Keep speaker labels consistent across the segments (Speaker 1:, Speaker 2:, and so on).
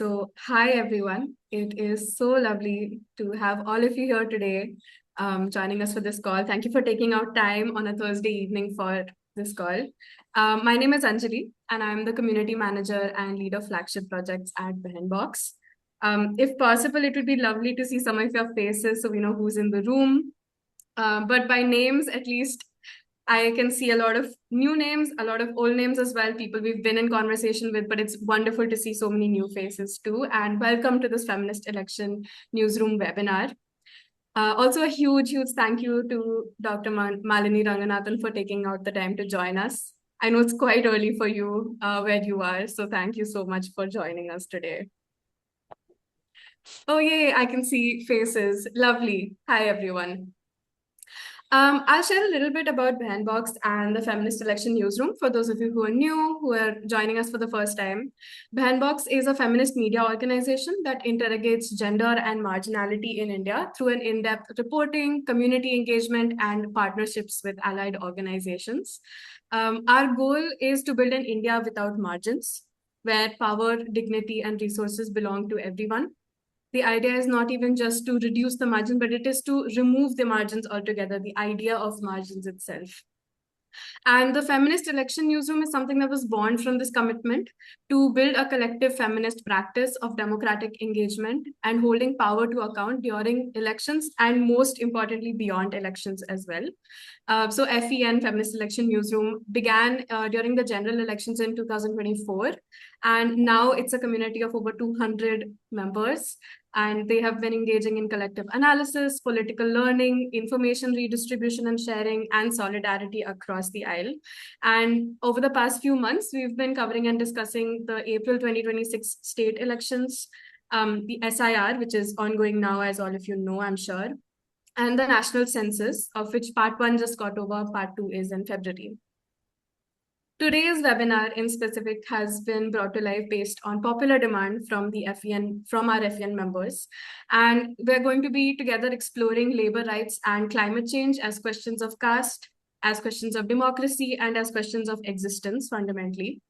Speaker 1: Hi everyone. It is so lovely to have all of you here today, joining us for this call. Thank you for taking out time on a Thursday evening for this call. My name is Anjali, and I'm the community manager and lead of flagship projects at Behenbox. If possible, it would be lovely to see some of your faces so we know who's in the room. But by names, at least I can see a lot of new names, a lot of old names as well, people we've been in conversation with, but it's wonderful to see so many new faces too. And welcome to this Feminist Election Newsroom webinar. Also, a huge thank you to Dr. Malini Ranganathan for taking out the time to join us. I know it's quite early for you where you are, so thank you so much for joining us today. Oh, yay, I can see faces. Lovely. Hi, everyone. I'll share a little bit about Behenbox and the Feminist Election Newsroom for those of you who are new, who are joining us for the first time. Behenbox is a feminist media organization that interrogates gender and marginality in India through an in-depth reporting, community engagement, and partnerships with allied organizations. Our goal is to build an India without margins, where power, dignity, and resources belong to everyone. The idea is not even just to reduce the margin, but it is to remove the margins altogether, the idea of margins itself. And the Feminist Election Newsroom is something that was born from this commitment to build a collective feminist practice of democratic engagement and holding power to account during elections and most importantly, beyond elections as well. So FEN, Feminist Election Newsroom, began during the general elections in 2024. And now it's a community of over 200 members. And they have been engaging in collective analysis, political learning, information redistribution and sharing, and solidarity across the aisle. And over the past few months, we've been covering and discussing the April 2026 state elections, the SIR, which is ongoing now, as all of you know, I'm sure, and the national census, of which part 1 just got over, part 2 is in February. Today's webinar in specific has been brought to life based on popular demand from our FEN members. And we're going to be together exploring labor rights and climate change as questions of caste, as questions of democracy, and as questions of existence fundamentally.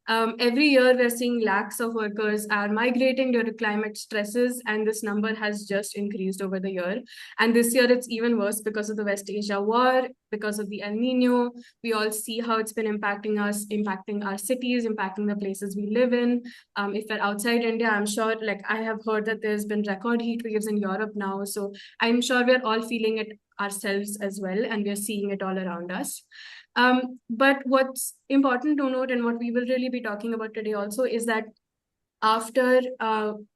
Speaker 1: Every year, we're seeing lakhs of workers are migrating due to climate stresses, and this number has just increased over the year. And this year, it's even worse because of the West Asia war, because of the El Nino. We all see how it's been impacting us, impacting our cities, impacting the places we live in. If we're outside India, I'm sure, like I have heard that there's been record heat waves in Europe now. So I'm sure we're all feeling it ourselves as well, and we're seeing it all around us. But what's important to note, and what we will really be talking about today also, is that after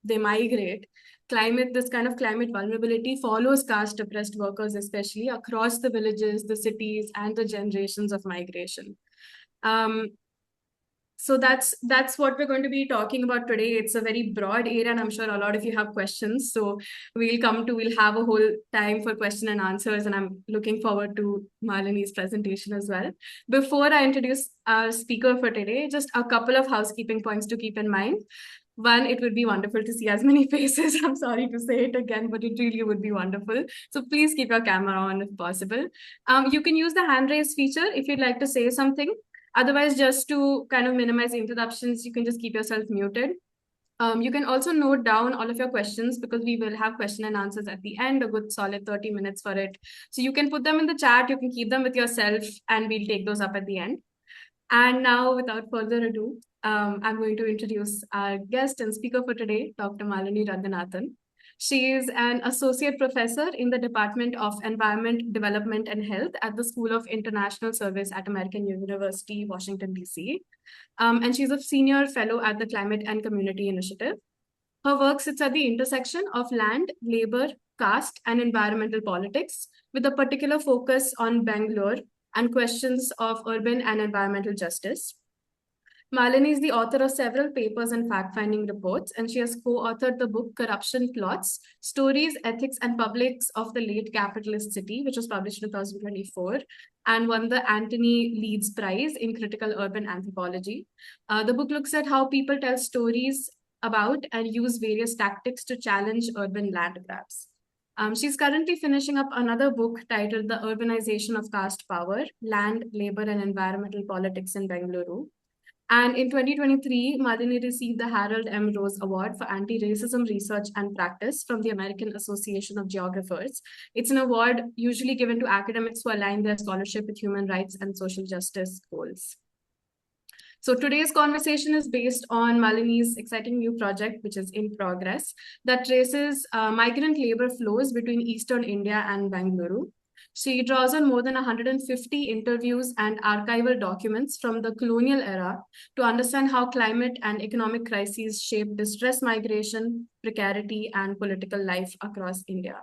Speaker 1: they migrate, this kind of climate vulnerability follows caste-oppressed workers, especially across the villages, the cities, and the generations of migration. So that's what we're going to be talking about today. It's a very broad area, and I'm sure a lot of you have questions. So we'll have a whole time for question and answers, and I'm looking forward to Malini's presentation as well. Before I introduce our speaker for today, just a couple of housekeeping points to keep in mind. One, it would be wonderful to see as many faces. I'm sorry to say it again, but it really would be wonderful. So please keep your camera on if possible. You can use the hand raise feature if you'd like to say something. Otherwise, just to kind of minimize interruptions, you can just keep yourself muted. You can also note down all of your questions because we will have question and answers at the end, a good solid 30 minutes for it. So you can put them in the chat, you can keep them with yourself, and we'll take those up at the end. And now, without further ado, I'm going to introduce our guest and speaker for today, Dr. Malini Ranganathan. She is an associate professor in the Department of Environment, Development, and Health at the School of International Service at American University, Washington, D.C. And she's a senior fellow at the Climate and Community Initiative. Her work sits at the intersection of land, labor, caste, and environmental politics, with a particular focus on Bangalore and questions of urban and environmental justice. Malini is the author of several papers and fact-finding reports, and she has co-authored the book Corruption Plots, Stories, Ethics, and Publics of the Late Capitalist City, which was published in 2024, and won the Anthony Leeds Prize in Critical Urban Anthropology. The book looks at how people tell stories about and use various tactics to challenge urban land grabs. She's currently finishing up another book titled The Urbanization of Caste Power, Land, Labor, and Environmental Politics in Bengaluru. And in 2023, Malini received the Harold M. Rose Award for Anti-Racism Research and Practice from the American Association of Geographers. It's an award usually given to academics who align their scholarship with human rights and social justice goals. So today's conversation is based on Malini's exciting new project, which is in progress, that traces migrant labor flows between Eastern India and Bengaluru. She draws on more than 150 interviews and archival documents from the colonial era to understand how climate and economic crises shape distress migration, precarity, and political life across India.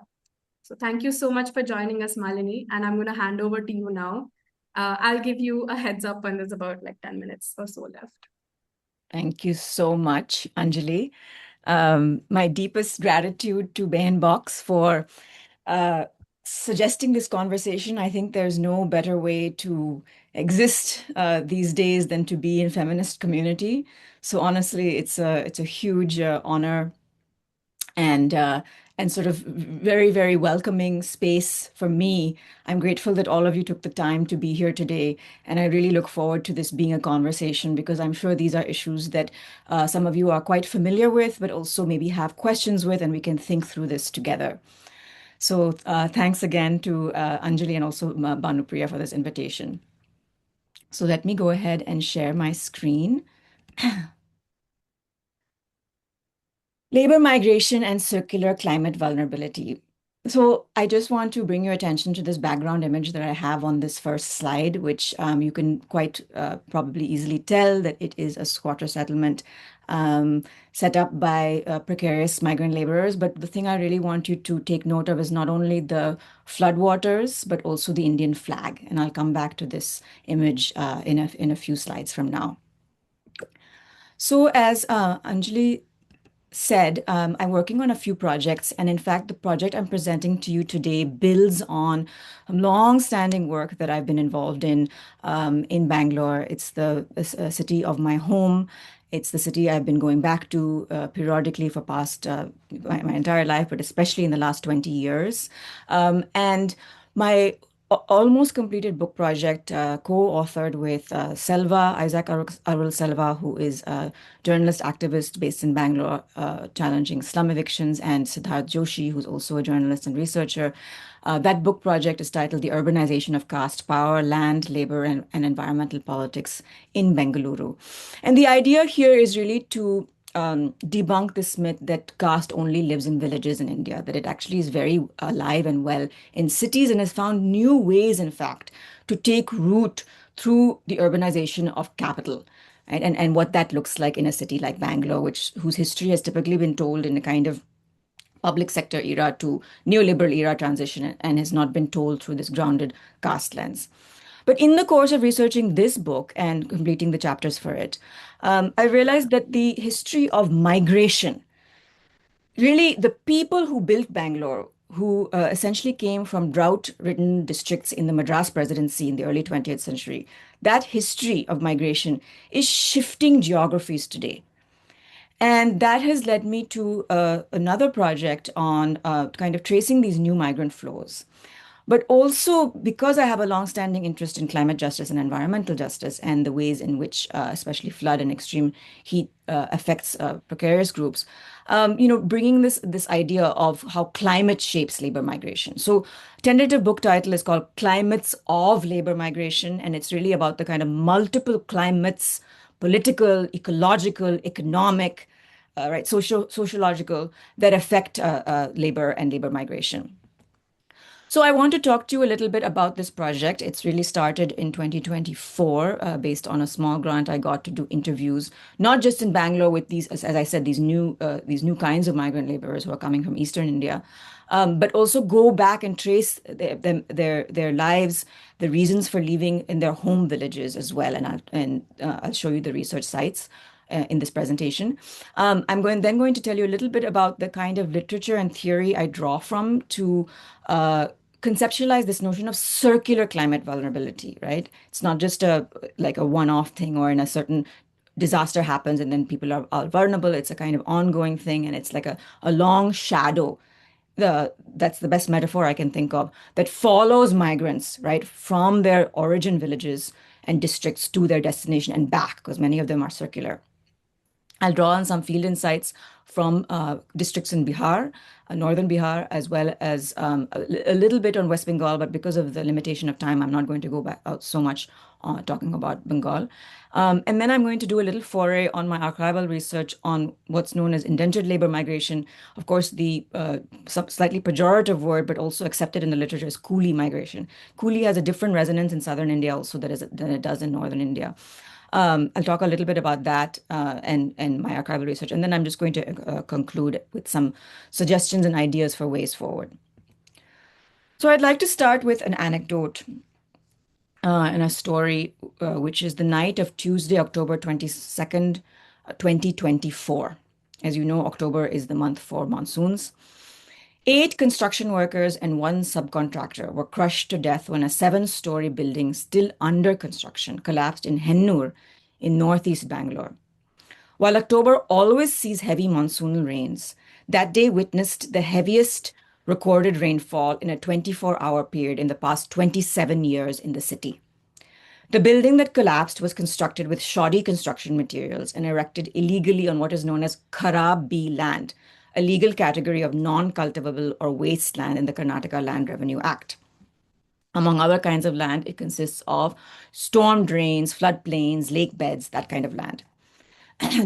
Speaker 1: So thank you so much for joining us, Malini, and I'm going to hand over to you now. I'll give you a heads up when there's about like 10 minutes or so left.
Speaker 2: Thank you so much, Anjali. My deepest gratitude to Box for uh, suggesting this conversation. I think there's no better way to exist these days than to be in feminist community. So honestly, it's a huge honor and sort of very, very welcoming space for me. I'm grateful that all of you took the time to be here today, and I really look forward to this being a conversation because I'm sure these are issues that some of you are quite familiar with, but also maybe have questions with, and we can think through this together. So thanks again to Anjali and also Bhanupriya for this invitation. So let me go ahead and share my screen. Labor migration and circular climate vulnerability. So I just want to bring your attention to this background image that I have on this first slide, which you can quite probably easily tell that it is a squatter settlement set up by precarious migrant laborers. But the thing I really want you to take note of is not only the floodwaters, but also the Indian flag. And I'll come back to this image in a few slides from now. So as Anjali said, I'm working on a few projects. And in fact, the project I'm presenting to you today builds on long-standing work that I've been involved in Bangalore. It's the city of my home. It's the city I've been going back to periodically for past my entire life, but especially in the last 20 years. And my almost completed book project, co-authored with Selva, Isaac Arul Selva, who is a journalist activist based in Bangalore, challenging slum evictions, and Siddharth Joshi, who's also a journalist and researcher. That book project is titled The Urbanization of Caste, Power, Land, Labor, and Environmental Politics in Bengaluru. And the idea here is really to debunk this myth that caste only lives in villages in India, that it actually is very alive and well in cities and has found new ways, in fact, to take root through the urbanization of capital. Right? And what that looks like in a city like Bangalore, whose history has typically been told in a kind of public sector era to neoliberal era transition and has not been told through this grounded caste lens. But in the course of researching this book and completing the chapters for it, I realized that the history of migration, really the people who built Bangalore, who essentially came from drought-ridden districts in the Madras Presidency in the early 20th century, that history of migration is shifting geographies today. And that has led me to another project on kind of tracing these new migrant flows. But also because I have a longstanding interest in climate justice and environmental justice and the ways in which, especially flood and extreme heat, affects precarious groups, bringing this idea of how climate shapes labor migration. So, tentative book title is called Climates of Labor Migration, and it's really about the kind of multiple climates, political, ecological, economic, right, sociological, that affect labor and labor migration. So I want to talk to you a little bit about this project. It's really started in 2024, based on a small grant I got to do interviews, not just in Bangalore with these, as I said, these new kinds of migrant laborers who are coming from Eastern India, but also go back and trace their lives, the reasons for leaving in their home villages as well. And I'll show you the research sites in this presentation. I'm going to tell you a little bit about the kind of literature and theory I draw from to conceptualize this notion of circular climate vulnerability, right? It's not just like a one-off thing or in a certain disaster happens and then people are vulnerable. It's a kind of ongoing thing, and it's like a long shadow. That's the best metaphor I can think of, that follows migrants, right, from their origin villages and districts to their destination and back, because many of them are circular. I'll draw on some field insights from districts in Bihar, northern Bihar, as well as a little bit on West Bengal, but because of the limitation of time, I'm not going to go back out so much talking about Bengal. And then I'm going to do a little foray on my archival research on what's known as indentured labor migration. Of course, the slightly pejorative word, but also accepted in the literature, is coolie migration. Coolie has a different resonance in southern India also than it does in northern India. I'll talk a little bit about that and my archival research, and then I'm just going to conclude with some suggestions and ideas for ways forward. So I'd like to start with an anecdote and a story, which is the night of Tuesday, October 22nd, 2024. As you know, October is the month for monsoons. 8 construction workers and 1 subcontractor were crushed to death when a 7-story building still under construction collapsed in Hennur in northeast Bangalore. While October always sees heavy monsoonal rains, that day witnessed the heaviest recorded rainfall in a 24-hour period in the past 27 years in the city. The building that collapsed was constructed with shoddy construction materials and erected illegally on what is known as Kharab-B land, a legal category of non-cultivable or wasteland in the Karnataka Land Revenue Act. Among other kinds of land, it consists of storm drains, floodplains, lake beds, that kind of land.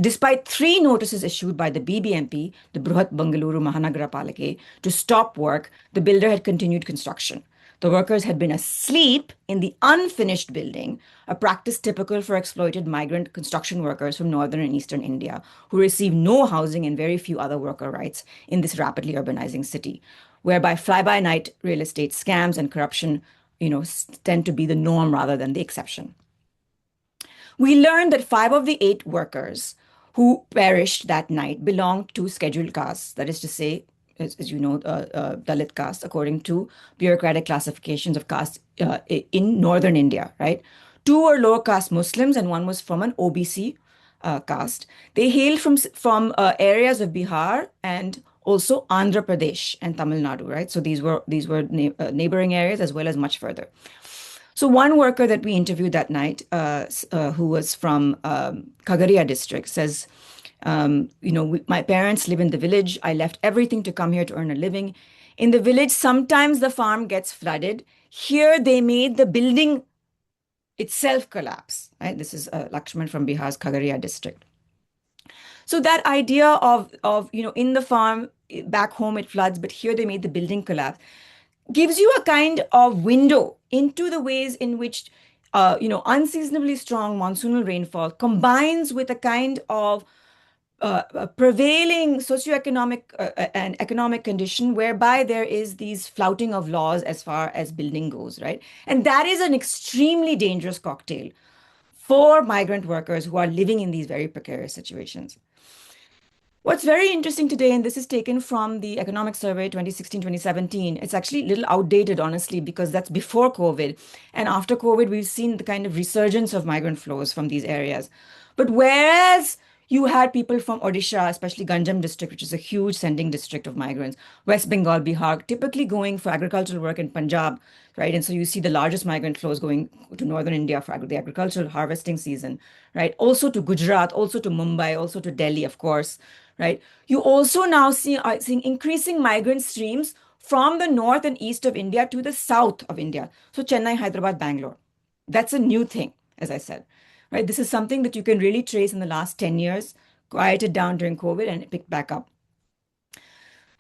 Speaker 2: Despite 3 notices issued by the BBMP, the Bruhat Bengaluru Mahanagara Palike, to stop work, the builder had continued construction. The workers had been asleep in the unfinished building, a practice typical for exploited migrant construction workers from northern and eastern India, who receive no housing and very few other worker rights in this rapidly urbanizing city, whereby fly-by-night real estate scams and corruption, tend to be the norm rather than the exception. We learned that 5 of the 8 workers who perished that night belonged to scheduled castes, that is to say, as you know, Dalit caste, according to bureaucratic classifications of caste in northern India, right? 2 were lower caste Muslims and 1 was from an OBC caste. They hailed from areas of Bihar and also Andhra Pradesh and Tamil Nadu, right? So these were neighboring areas as well as much further. So one worker that we interviewed that night, who was from Khagaria district, says, my parents live in the village. I left everything to come here to earn a living. In the village, sometimes the farm gets flooded. Here, they made the building itself collapse. Right? This is Lakshman from Bihar's Khagaria district. So that idea of in the farm, back home it floods, but here they made the building collapse, gives you a kind of window into the ways in which, unseasonably strong monsoonal rainfall combines with a kind of prevailing socioeconomic and economic condition whereby there is these flouting of laws as far as building goes, right? And that is an extremely dangerous cocktail for migrant workers who are living in these very precarious situations. What's very interesting today, and this is taken from the Economic Survey 2016-2017, it's actually a little outdated, honestly, because that's before COVID. And after COVID, we've seen the kind of resurgence of migrant flows from these areas. But whereas you had people from Odisha, especially Ganjam district, which is a huge sending district of migrants, West Bengal, Bihar, typically going for agricultural work in Punjab, right? And so you see the largest migrant flows going to northern India for the agricultural harvesting season, right? Also to Gujarat, also to Mumbai, also to Delhi, of course, right? You also now are seeing increasing migrant streams from the north and east of India to the south of India. So Chennai, Hyderabad, Bangalore. That's a new thing, as I said, right? This is something that you can really trace in the last 10 years, quieted down during COVID and it picked back up.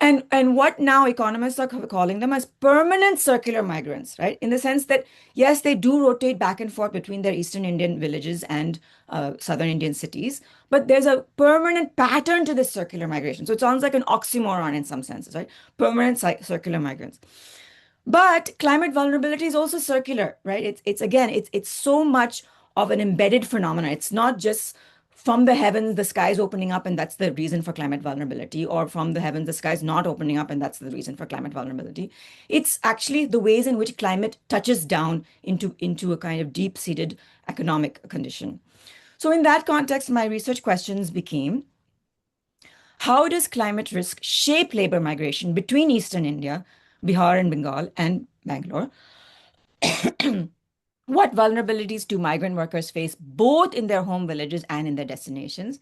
Speaker 2: And what now economists are calling them as permanent circular migrants, right? In the sense that, yes, they do rotate back and forth between their Eastern Indian villages and Southern Indian cities, but there's a permanent pattern to this circular migration. So it sounds like an oxymoron in some senses, right? Permanent circular migrants. But climate vulnerability is also circular, right? It's so much of an embedded phenomenon. It's not just from the heavens, the sky is opening up, and that's the reason for climate vulnerability, or from the heavens, the sky is not opening up, and that's the reason for climate vulnerability. It's actually the ways in which climate touches down into a kind of deep-seated economic condition. So in that context, my research questions became, how does climate risk shape labor migration between Eastern India, Bihar and Bengal, and Bangalore? What vulnerabilities do migrant workers face both in their home villages and in their destinations?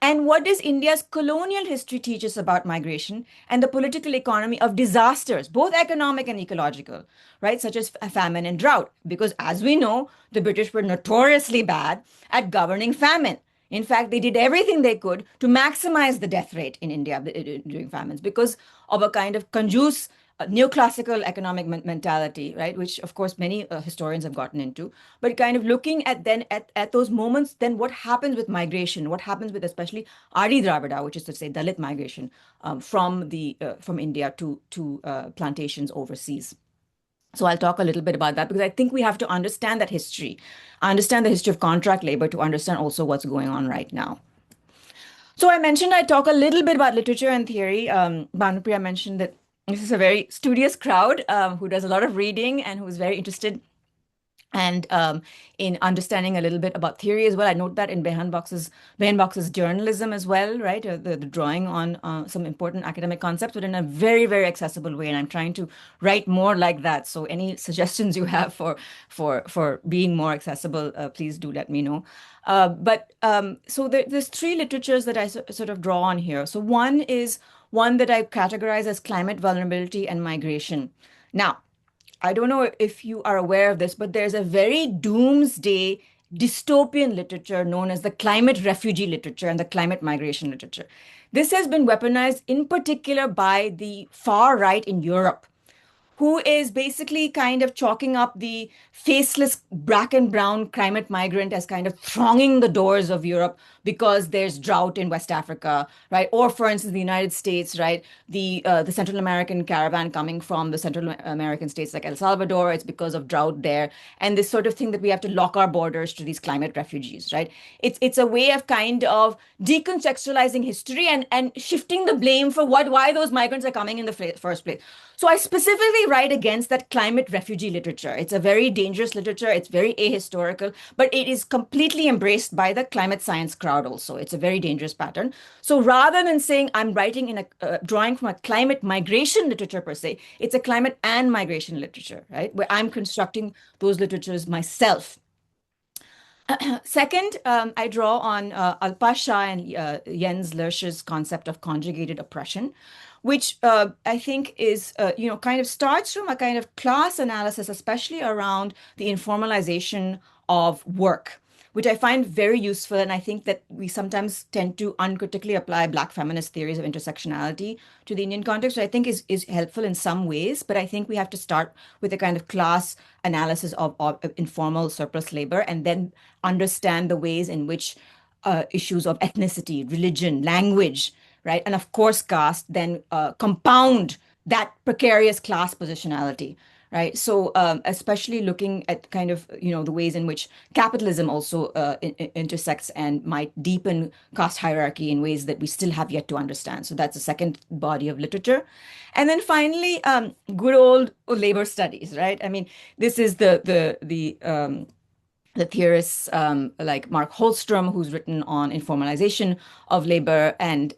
Speaker 2: And what does India's colonial history teach us about migration and the political economy of disasters, both economic and ecological, right? Such as famine and drought. Because as we know, the British were notoriously bad at governing famine. In fact, they did everything they could to maximize the death rate in India during famines because of a kind of conjuice neoclassical economic mentality, right? Which, of course, many historians have gotten into. But kind of looking at then at those moments, then what happens with migration? What happens with especially Adi Dravida, which is to say Dalit migration from India to plantations overseas. So I'll talk a little bit about that because I think we have to understand that history, understand the history of contract labor to understand also what's going on right now. So I mentioned I talk a little bit about literature and theory. Bhanupriya mentioned that this is a very studious crowd who does a lot of reading and who's very interested and in understanding a little bit about theory as well. I note that in Behan Box's journalism as well, right? The drawing on some important academic concepts, but in a very, very accessible way. And I'm trying to write more like that. So any suggestions you have for being more accessible, please do let me know. There's three literatures that I sort of draw on here. So one is one that I categorize as climate vulnerability and migration. Now, I don't know if you are aware of this, but there's a very doomsday dystopian literature known as the climate refugee literature and the climate migration literature. This has been weaponized in particular by the far right in Europe, who is basically kind of chalking up the faceless black and brown climate migrant as kind of thronging the doors of Europe because there's drought in West Africa, right? Or for instance, the United States, right? The Central American caravan coming from the Central American states like El Salvador, it's because of drought there. And this sort of thing that we have to lock our borders to these climate refugees, right? It's a way of kind of decontextualizing history and shifting the blame for why those migrants are coming in the first place. So I specifically write against that climate refugee literature. It's a very dangerous literature. It's very ahistorical, but it is completely embraced by the climate science crowd also. It's a very dangerous pattern. So rather than saying I'm writing in a drawing from a climate migration literature per se, it's a climate and migration literature, right? Where I'm constructing those literatures myself. Second, I draw on Alpa Shah and Jens Lersch's concept of conjugated oppression, which I think is, kind of starts from a kind of class analysis, especially around the informalization of work, which I find very useful. And I think that we sometimes tend to uncritically apply Black feminist theories of intersectionality to the Indian context, which I think is helpful in some ways. But I think we have to start with a kind of class analysis of informal surplus labor and then understand the ways in which issues of ethnicity, religion, language, right? And of course, caste then compound that precarious class positionality, right? So especially looking at kind of, the ways in which capitalism also intersects and might deepen caste hierarchy in ways that we still have yet to understand. So that's a second body of literature. And then finally, good old labor studies, right? I mean, this is the theorists like Mark Holstrom, who's written on informalization of labor, and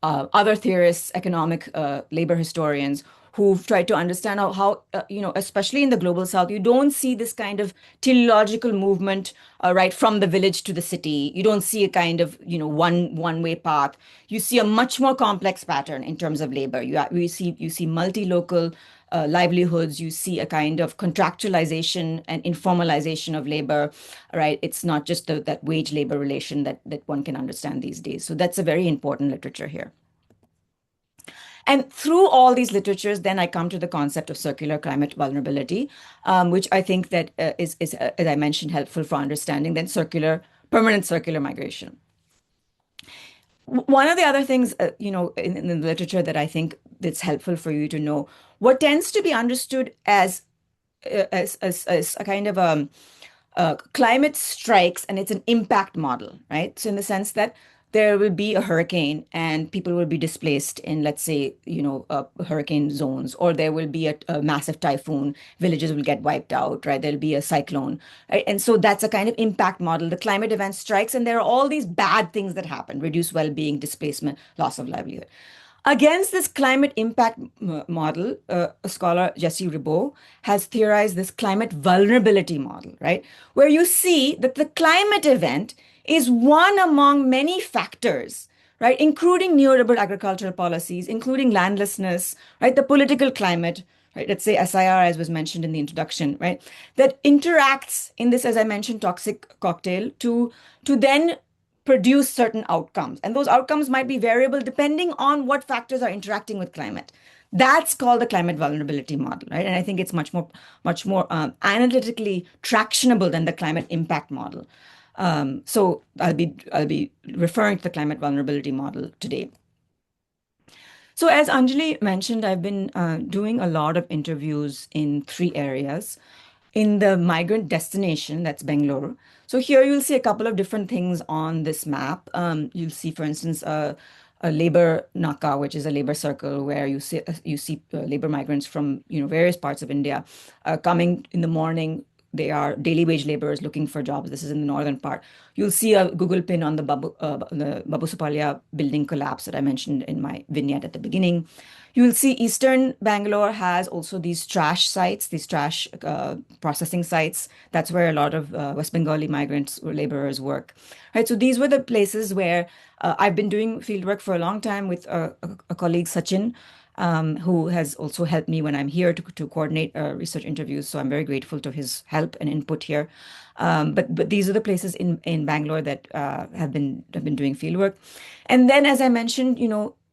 Speaker 2: other theorists, economic labor historians, who've tried to understand how, especially in the global south, you don't see this kind of teleological movement, right, from the village to the city. You don't see a kind of, one-way path. You see a much more complex pattern in terms of labor. You see multi-local livelihoods. You see a kind of contractualization and informalization of labor, right? It's not just that wage labor relation that one can understand these days. So that's a very important literature here. And through all these literatures, then I come to the concept of circular climate vulnerability, which I think that is, as I mentioned, helpful for understanding then permanent circular migration. One of the other things, in the literature that I think that's helpful for you to know, what tends to be understood as a kind of climate strikes, and it's an impact model, right? So in the sense that there will be a hurricane and people will be displaced in, let's say, hurricane zones, or there will be a massive typhoon, villages will get wiped out, right? There'll be a cyclone, right? And so that's a kind of impact model. The climate event strikes, and there are all these bad things that happen: reduced well-being, displacement, loss of livelihood. Against this climate impact model, a scholar, Jesse Ribot, has theorized this climate vulnerability model, right? Where you see that the climate event is one among many factors, right? Including neoliberal agricultural policies, including landlessness, right? The political climate, right? Let's say SIR, as was mentioned in the introduction, right? That interacts in this, as I mentioned, toxic cocktail to then produce certain outcomes. And those outcomes might be variable depending on what factors are interacting with climate. That's called the climate vulnerability model, right? And I think it's much more analytically tractionable than the climate impact model. So I'll be referring to the climate vulnerability model today. So as Anjali mentioned, I've been doing a lot of interviews in three areas. In the migrant destination, that's Bengaluru. So here you'll see a couple of different things on this map. You'll see, for instance, a labor naka, which is a labor circle where you see labor migrants from various parts of India coming in the morning. They are daily wage laborers looking for jobs. This is in the northern part. You'll see a Google pin on the Babu Supalia building collapse that I mentioned in my vignette at the beginning. You'll see Eastern Bangalore has also these trash sites, these trash processing sites. That's where a lot of West Bengali migrants or laborers work. Right. So these were the places where I've been doing fieldwork for a long time with a colleague, Sachin, who has also helped me when I'm here to coordinate research interviews. So I'm very grateful to his help and input here. But these are the places in Bangalore that have been doing fieldwork. And then, as I mentioned,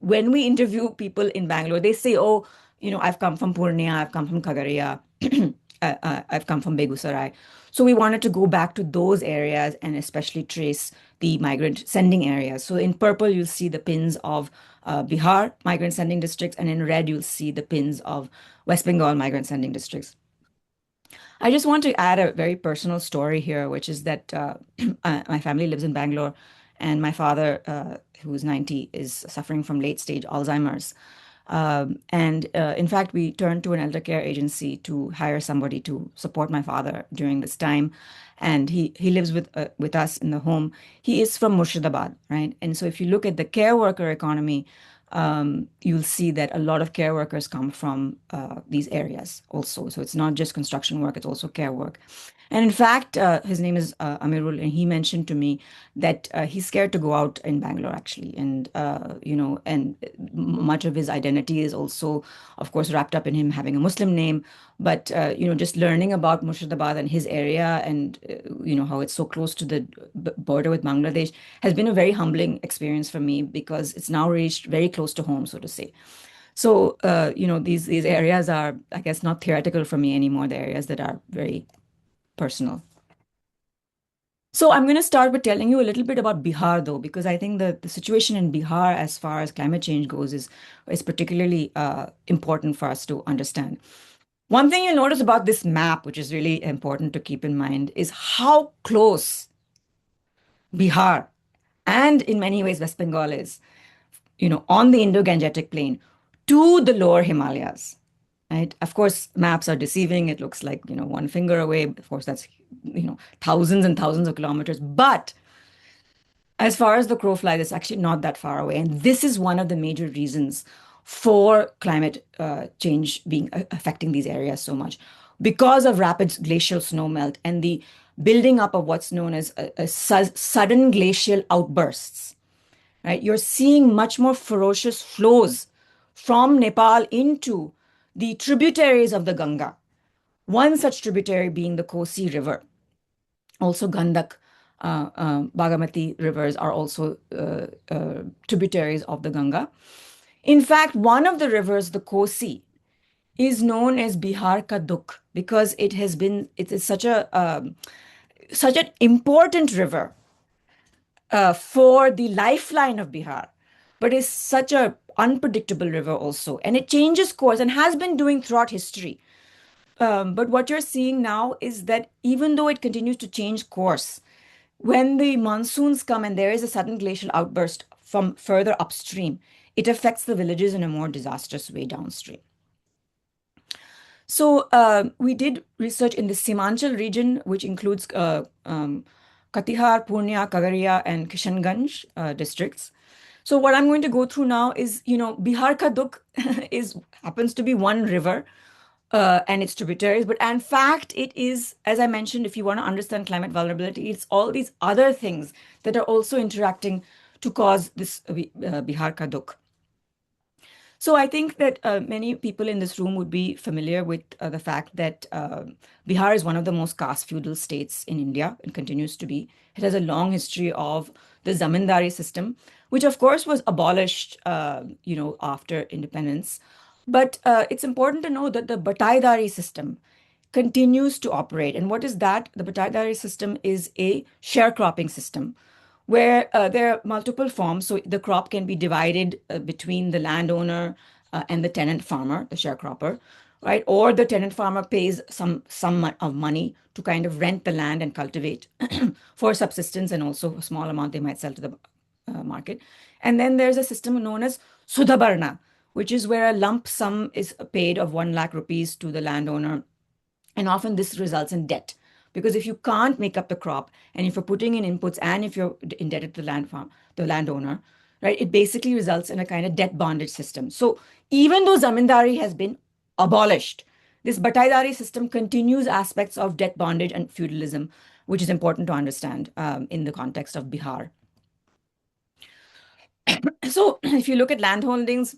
Speaker 2: when we interview people in Bangalore, they say, "Oh, I've come from Purnia, I've come from Kagaria, I've come from Begusarai." So we wanted to go back to those areas and especially trace the migrant sending areas. So in purple, you'll see the pins of Bihar migrant sending districts, and in red, you'll see the pins of West Bengal migrant sending districts. I just want to add a very personal story here, which is that my family lives in Bangalore, and my father, who's 90, is suffering from late stage Alzheimer's. And in fact, we turned to an elder care agency to hire somebody to support my father during this time. And he lives with us in the home. He is from Murshidabad, right? And so if you look at the care worker economy, you'll see that a lot of care workers come from these areas also. So it's not just construction work, it's also care work. And in fact, his name is Amirul, and he mentioned to me that he's scared to go out in Bangalore actually, and much of his identity is also, of course, wrapped up in him having a Muslim name. But just learning about Murshidabad and his area, and how it's so close to the border with Bangladesh, has been a very humbling experience for me because it's now reached very close to home, so to say. So, these areas are, I guess, not theoretical for me anymore. They're areas that are very personal. So I'm going to start with telling you a little bit about Bihar, though, because I think the situation in Bihar, as far as climate change goes, is particularly important for us to understand. One thing you'll notice about this map, which is really important to keep in mind, is how close Bihar and in many ways West Bengal is, on the Indo-Gangetic plain to the lower Himalayas. Right? Of course, maps are deceiving. It looks like, one finger away. Of course, that's, thousands and thousands of kilometers. But as far as the crow flies, it's actually not that far away. And this is one of the major reasons for climate change being affecting these areas so much because of rapid glacial snow melt and the building up of what's known as sudden glacial outbursts. Right? You're seeing much more ferocious flows from Nepal into the tributaries of the Ganga. One such tributary being the Kosi River. Also, Gandak, Bagamati rivers are also tributaries of the Ganga. In fact, one of the rivers, the Kosi, is known as Bihar ka dukh because it is such an important river for the lifeline of Bihar, but is such a unpredictable river also, and it changes course and has been doing throughout history. But what you're seeing now is that even though it continues to change course, when the monsoons come and there is a sudden glacial outburst from further upstream, it affects the villages in a more disastrous way downstream. So we did research in the Simanchal region, which includes Katihar, Purnia, Kagaria, and Kishanganj districts. So what I'm going to go through now is, Bihar ka dukh is happens to be one river and its tributaries, but in fact, it is, as I mentioned, if you want to understand climate vulnerability, it's all these other things that are also interacting to cause this Bihar ka dukh. So I think that many people in this room would be familiar with the fact that Bihar is one of the most caste feudal states in India and continues to be. It has a long history of the zamindari system, which of course was abolished, after independence. But it's important to know that the bataidari system continues to operate. And what is that? The bataidari system is a sharecropping system where there are multiple forms. So the crop can be divided between the landowner and the tenant farmer, the sharecropper, right? Or the tenant farmer pays some sum of money to kind of rent the land and cultivate for subsistence, and also a small amount they might sell to the market. And then there's a system known as Sudhabarna, which is where a lump sum is paid of 1 lakh rupees to the landowner, and often this results in debt. Because if you can't make up the crop, and if you're putting in inputs, and if you're indebted to the landowner, right, it basically results in a kind of debt bondage system. So even though zamindari has been abolished, this bataidari system continues aspects of debt bondage and feudalism, which is important to understand in the context of Bihar. So if you look at land holdings,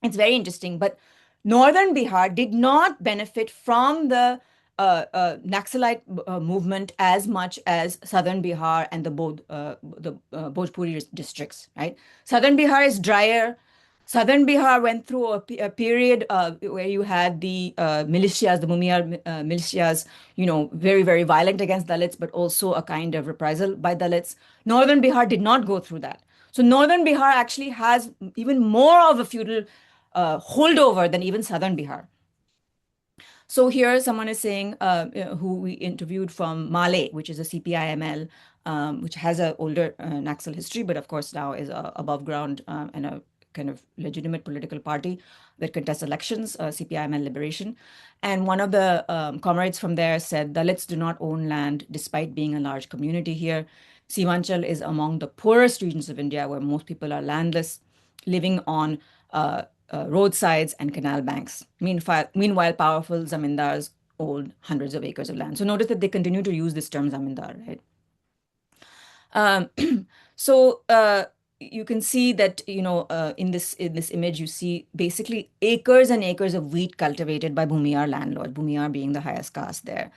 Speaker 2: it's very interesting, but northern Bihar did not benefit from the Naxalite movement as much as southern Bihar and the Bhojpuri districts, right? Southern Bihar is drier. Southern Bihar went through a period where you had the militias, the Mumiyar militias, very, very violent against Dalits, but also a kind of reprisal by Dalits. Northern Bihar did not go through that. So Northern Bihar actually has even more of a feudal holdover than even Southern Bihar. So here someone is saying, who we interviewed from Male, which is a CPIML, which has an older Naxal history, but of course now is above ground and a kind of legitimate political party that contests elections, CPIML Liberation. And one of the comrades from there said, Dalits do not own land despite being a large community here. Sivanchal is among the poorest regions of India where most people are landless, living on roadsides and canal banks. Meanwhile, powerful zamindars own hundreds of acres of land. So notice that they continue to use this term zamindar, right? So you can see that, in this image, you see basically acres and acres of wheat cultivated by Bhumiyar landlords, Bhumiyar being the highest caste there.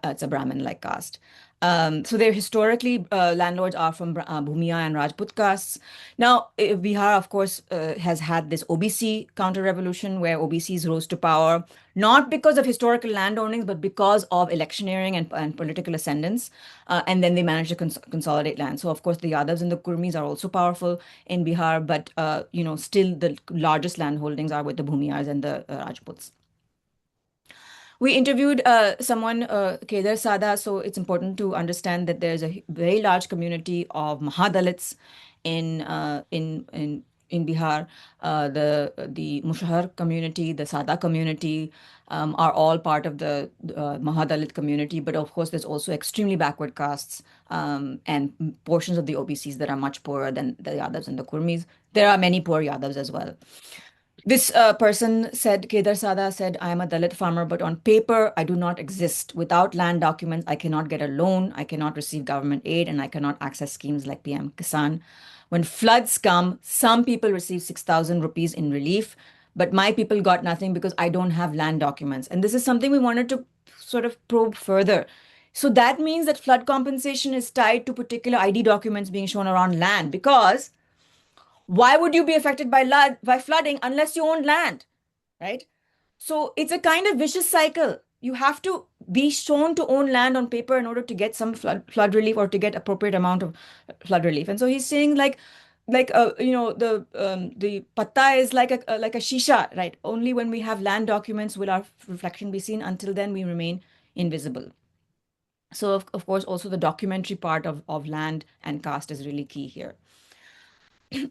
Speaker 2: It's a Brahmin-like caste. So they're historically, landlords are from Bhumiya and Rajput castes. Now, Bihar, of course, has had this OBC counter-revolution where OBCs rose to power, not because of historical landownings, but because of electioneering and political ascendance. And then they managed to consolidate land. So, of course, the Yadavs and the Kurmis are also powerful in Bihar, but, still the largest land holdings are with the Bhumiyars and the Rajputs. We interviewed someone, Kedar Sada, so it's important to understand that there's a very large community of Mahadalits in Bihar. The Mushahar community, the Sada community are all part of the Mahadalit community, but of course there's also extremely backward castes and portions of the OBCs that are much poorer than the Yadavs and the Kurmis. There are many poor Yadavs as well. This person said, Kedar Sada said, I am a Dalit farmer, but on paper, I do not exist. Without land documents, I cannot get a loan, I cannot receive government aid, and I cannot access schemes like PM Kisan. When floods come, some people receive 6,000 rupees in relief, but my people got nothing because I don't have land documents. And this is something we wanted to sort of probe further. So that means that flood compensation is tied to particular ID documents being shown around land, because why would you be affected by flooding unless you own land, right? So it's a kind of vicious cycle. You have to be shown to own land on paper in order to get some flood relief or to get appropriate amount of flood relief. And so he's saying the patta is like a shisha, right? Only when we have land documents will our reflection be seen. Until then, we remain invisible. So of course, also the documentary part of land and caste is really key here.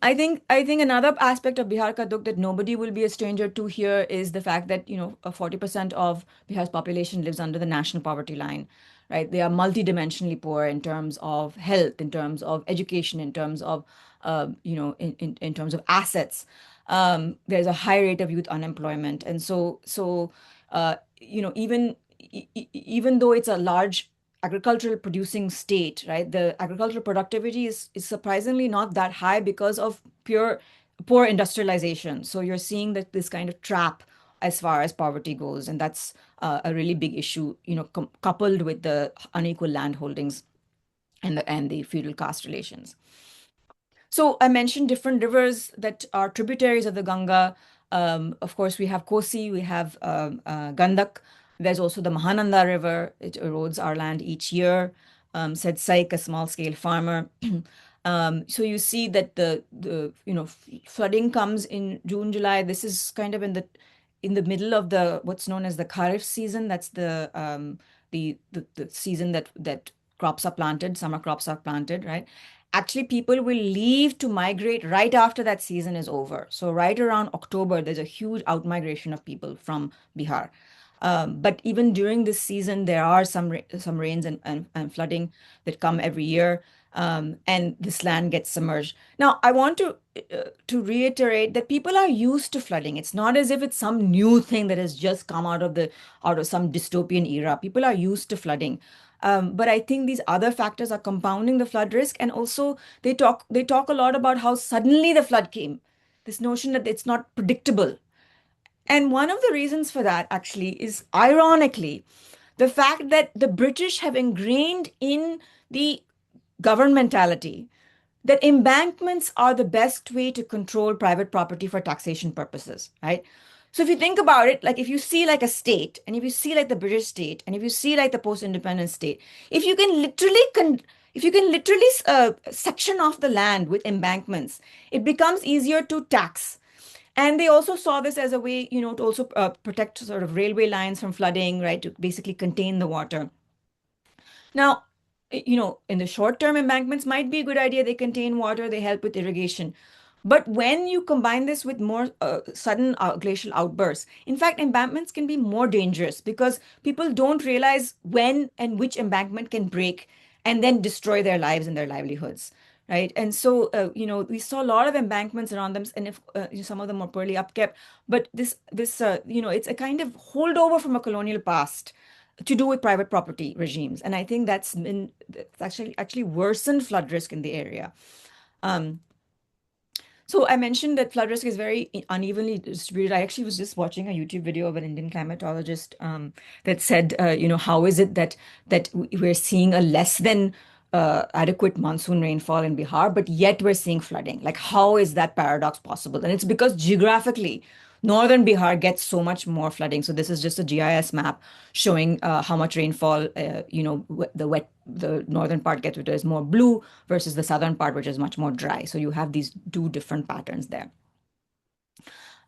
Speaker 2: I think another aspect of Bihar ka dukh that nobody will be a stranger to here is the fact that 40% of Bihar's population lives under the national poverty line, right? They are multidimensionally poor in terms of health, in terms of education, in terms of, in terms of assets. There's a high rate of youth unemployment. And even though it's a large agricultural producing state, right? The agricultural productivity is surprisingly not that high because of pure poor industrialization. So you're seeing that this kind of trap as far as poverty goes, and that's a really big issue, coupled with the unequal land holdings and the feudal caste relations. So I mentioned different rivers that are tributaries of the Ganga. Of course, we have Kosi, we have Gandak. There's also the Mahananda River. It erodes our land each year. Said Saik, a small-scale farmer. So you see that flooding comes in June, July. This is kind of in the middle of the what's known as the Kharif season. That's the season that crops are planted, summer crops are planted, right? Actually, people will leave to migrate right after that season is over. So right around October, there's a huge outmigration of people from Bihar. But even during this season, there are some rains and flooding that come every year, and this land gets submerged. Now, I want to reiterate that people are used to flooding. It's not as if it's some new thing that has just come out of some dystopian era. People are used to flooding. But I think these other factors are compounding the flood risk, and also they talk a lot about how suddenly the flood came. This notion that it's not predictable. And one of the reasons for that actually is ironically the fact that the British have ingrained in the governmentality that embankments are the best way to control private property for taxation purposes, right? So if you think about it, like if you see like a state, and if you see like the British state, and if you see like the post-independence state, if you can literally section off the land with embankments, it becomes easier to tax. And they also saw this as a way, to also protect sort of railway lines from flooding, right? To basically contain the water. Now, in the short term, embankments might be a good idea. They contain water, they help with irrigation. But when you combine this with more sudden glacial outbursts, in fact, embankments can be more dangerous because people don't realize when and which embankment can break and then destroy their lives and their livelihoods. Right. And so, we saw a lot of embankments around them, and if some of them are poorly upkept, but it's a kind of holdover from a colonial past to do with private property regimes. And I think that's actually worsened flood risk in the area. Um, so I mentioned that flood risk is very unevenly distributed. I actually was just watching a YouTube video of an Indian climatologist that said, how is it that we're seeing a less than adequate monsoon rainfall in Bihar, but yet we're seeing flooding? Like, how is that paradox possible? And it's because geographically, northern Bihar gets so much more flooding. So this is just a GIS map showing how much rainfall, the northern part gets, which is more blue, versus the southern part, which is much more dry. So you have these two different patterns there.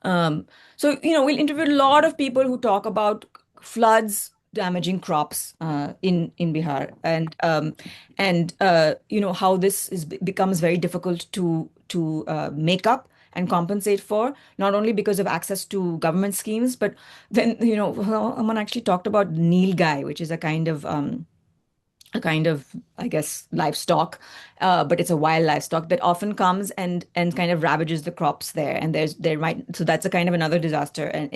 Speaker 2: Um, so we'll interview a lot of people who talk about floods damaging crops in Bihar, and how this becomes very difficult to make up and compensate for, not only because of access to government schemes, but then someone actually talked about Nilgai, which is a kind of, I guess, livestock, but it's a wild livestock that often comes and kind of ravages the crops there. And so that's a kind of another disaster. And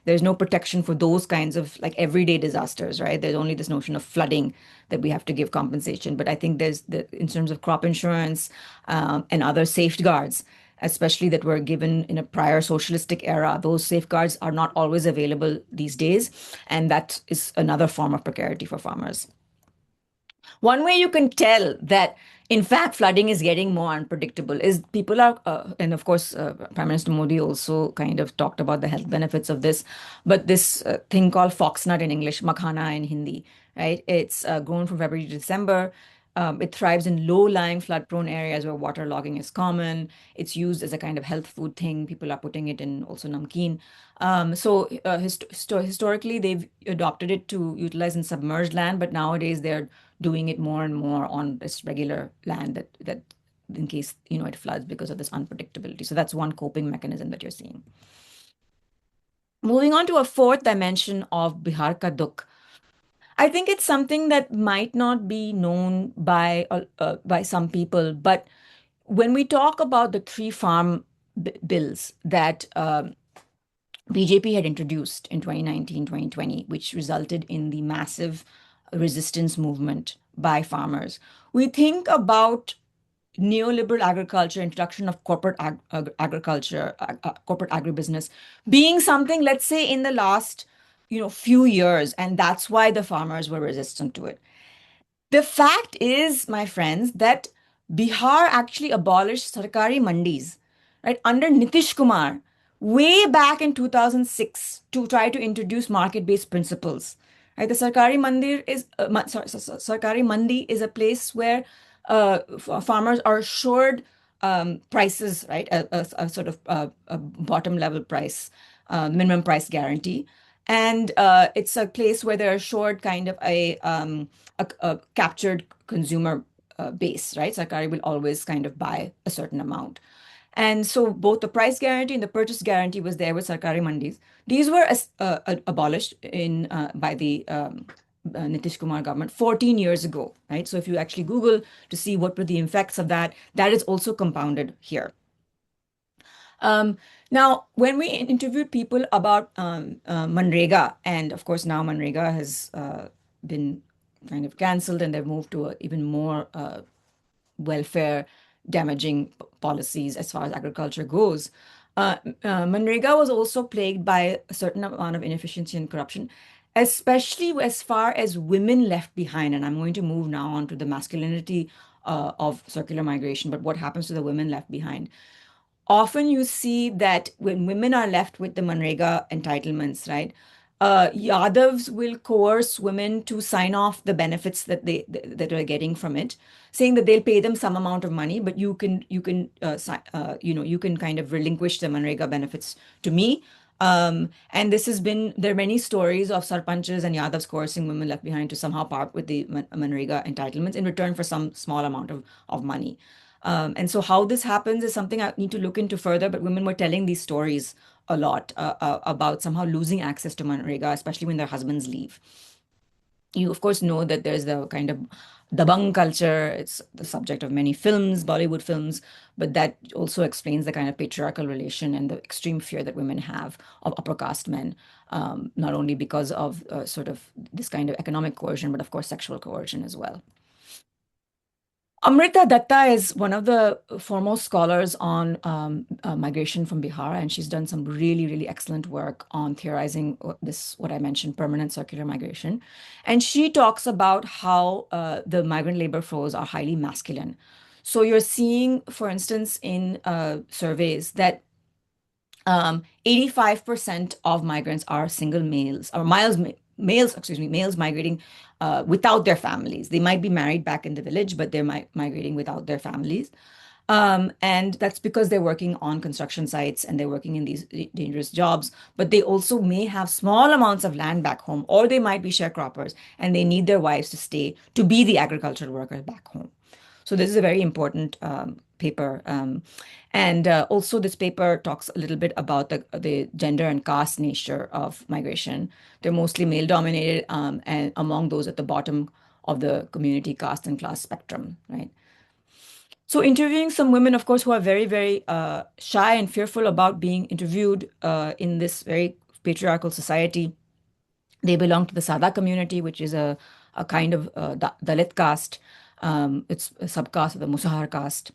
Speaker 2: there's no protection for those kinds of like everyday disasters, right? There's only this notion of flooding that we have to give compensation. But I think in terms of crop insurance, and other safeguards, especially that were given in a prior socialistic era, those safeguards are not always available these days. And that is another form of precarity for farmers. One way you can tell that, in fact, flooding is getting more unpredictable is people are, and of course, Prime Minister Modi also kind of talked about the health benefits of this, but this thing called foxnut in English, makhana in Hindi, right? It's grown from February to December. It thrives in low-lying, flood-prone areas where waterlogging is common. It's used as a kind of health food thing. People are putting it in also namkeen. Historically, they've adopted it to utilize in submerged land, but nowadays they're doing it more and more on this regular land that in case it floods because of this unpredictability. So that's one coping mechanism that you're seeing. Moving on to a fourth dimension of Bihar ka dukh. I think it's something that might not be known by some people, but when we talk about the three farm bills that BJP had introduced in 2019, 2020, which resulted in the massive resistance movement by farmers, we think about neoliberal agriculture, introduction of corporate agriculture, corporate agribusiness being something, let's say, in the last, few years, and that's why the farmers were resistant to it. The fact is, my friends, that Bihar actually abolished sarkari mandis, right, under Nitish Kumar way back in 2006 to try to introduce market-based principles. Right, the sarkari mandir is sarkari mandi is a place where farmers are assured prices, right, a sort of a bottom level price, minimum price guarantee, and it's a place where they're assured kind of a captured consumer base, right? Sarkari will always kind of buy a certain amount. And so both the price guarantee and the purchase guarantee was there with Sarkari mandis. These were abolished by the Nitish Kumar government 14 years ago, right? So if you actually Google to see what were the effects of that, that is also compounded here. Now, when we interviewed people about Manrega, and of course now Manrega has been kind of cancelled and they've moved to even more welfare damaging policies as far as agriculture goes. Manrega was also plagued by a certain amount of inefficiency and corruption, especially as far as women left behind. And I'm going to move now on to the masculinity of circular migration, but what happens to the women left behind? Often you see that when women are left with the Manrega entitlements, right, Yadavs will coerce women to sign off the benefits that are getting from it, saying that they'll pay them some amount of money, but you can kind of relinquish the Manrega benefits to me. And there are many stories of sarpanches and Yadavs coercing women left behind to somehow part with the Manrega entitlements in return for some small amount of money. And so how this happens is something I need to look into further, but women were telling these stories a lot about somehow losing access to Manrega, especially when their husbands leave. You, of course, know that there's the kind of dabang culture. It's the subject of many films, Bollywood films, but that also explains the kind of patriarchal relation and the extreme fear that women have of upper caste men, not only because of sort of this kind of economic coercion, but of course, sexual coercion as well. Amrita Datta is one of the foremost scholars on migration from Bihar, and she's done some really, really excellent work on theorizing what I mentioned, permanent circular migration. And she talks about how the migrant labor flows are highly masculine. So you're seeing, for instance, in surveys that 85% of migrants are single males or males migrating without their families. They might be married back in the village, but they're migrating without their families. And that's because they're working on construction sites and they're working in these dangerous jobs, but they also may have small amounts of land back home, or they might be sharecroppers and they need their wives to stay to be the agricultural workers back home. So this is a very important paper. And also this paper talks a little bit about the gender and caste nature of migration. They're mostly male dominated and among those at the bottom of the community caste and class spectrum, right? So interviewing some women, of course, who are very, very shy and fearful about being interviewed in this very patriarchal society. They belong to the Sada community, which is a kind of Dalit caste. It's a subcaste of the Musahar caste.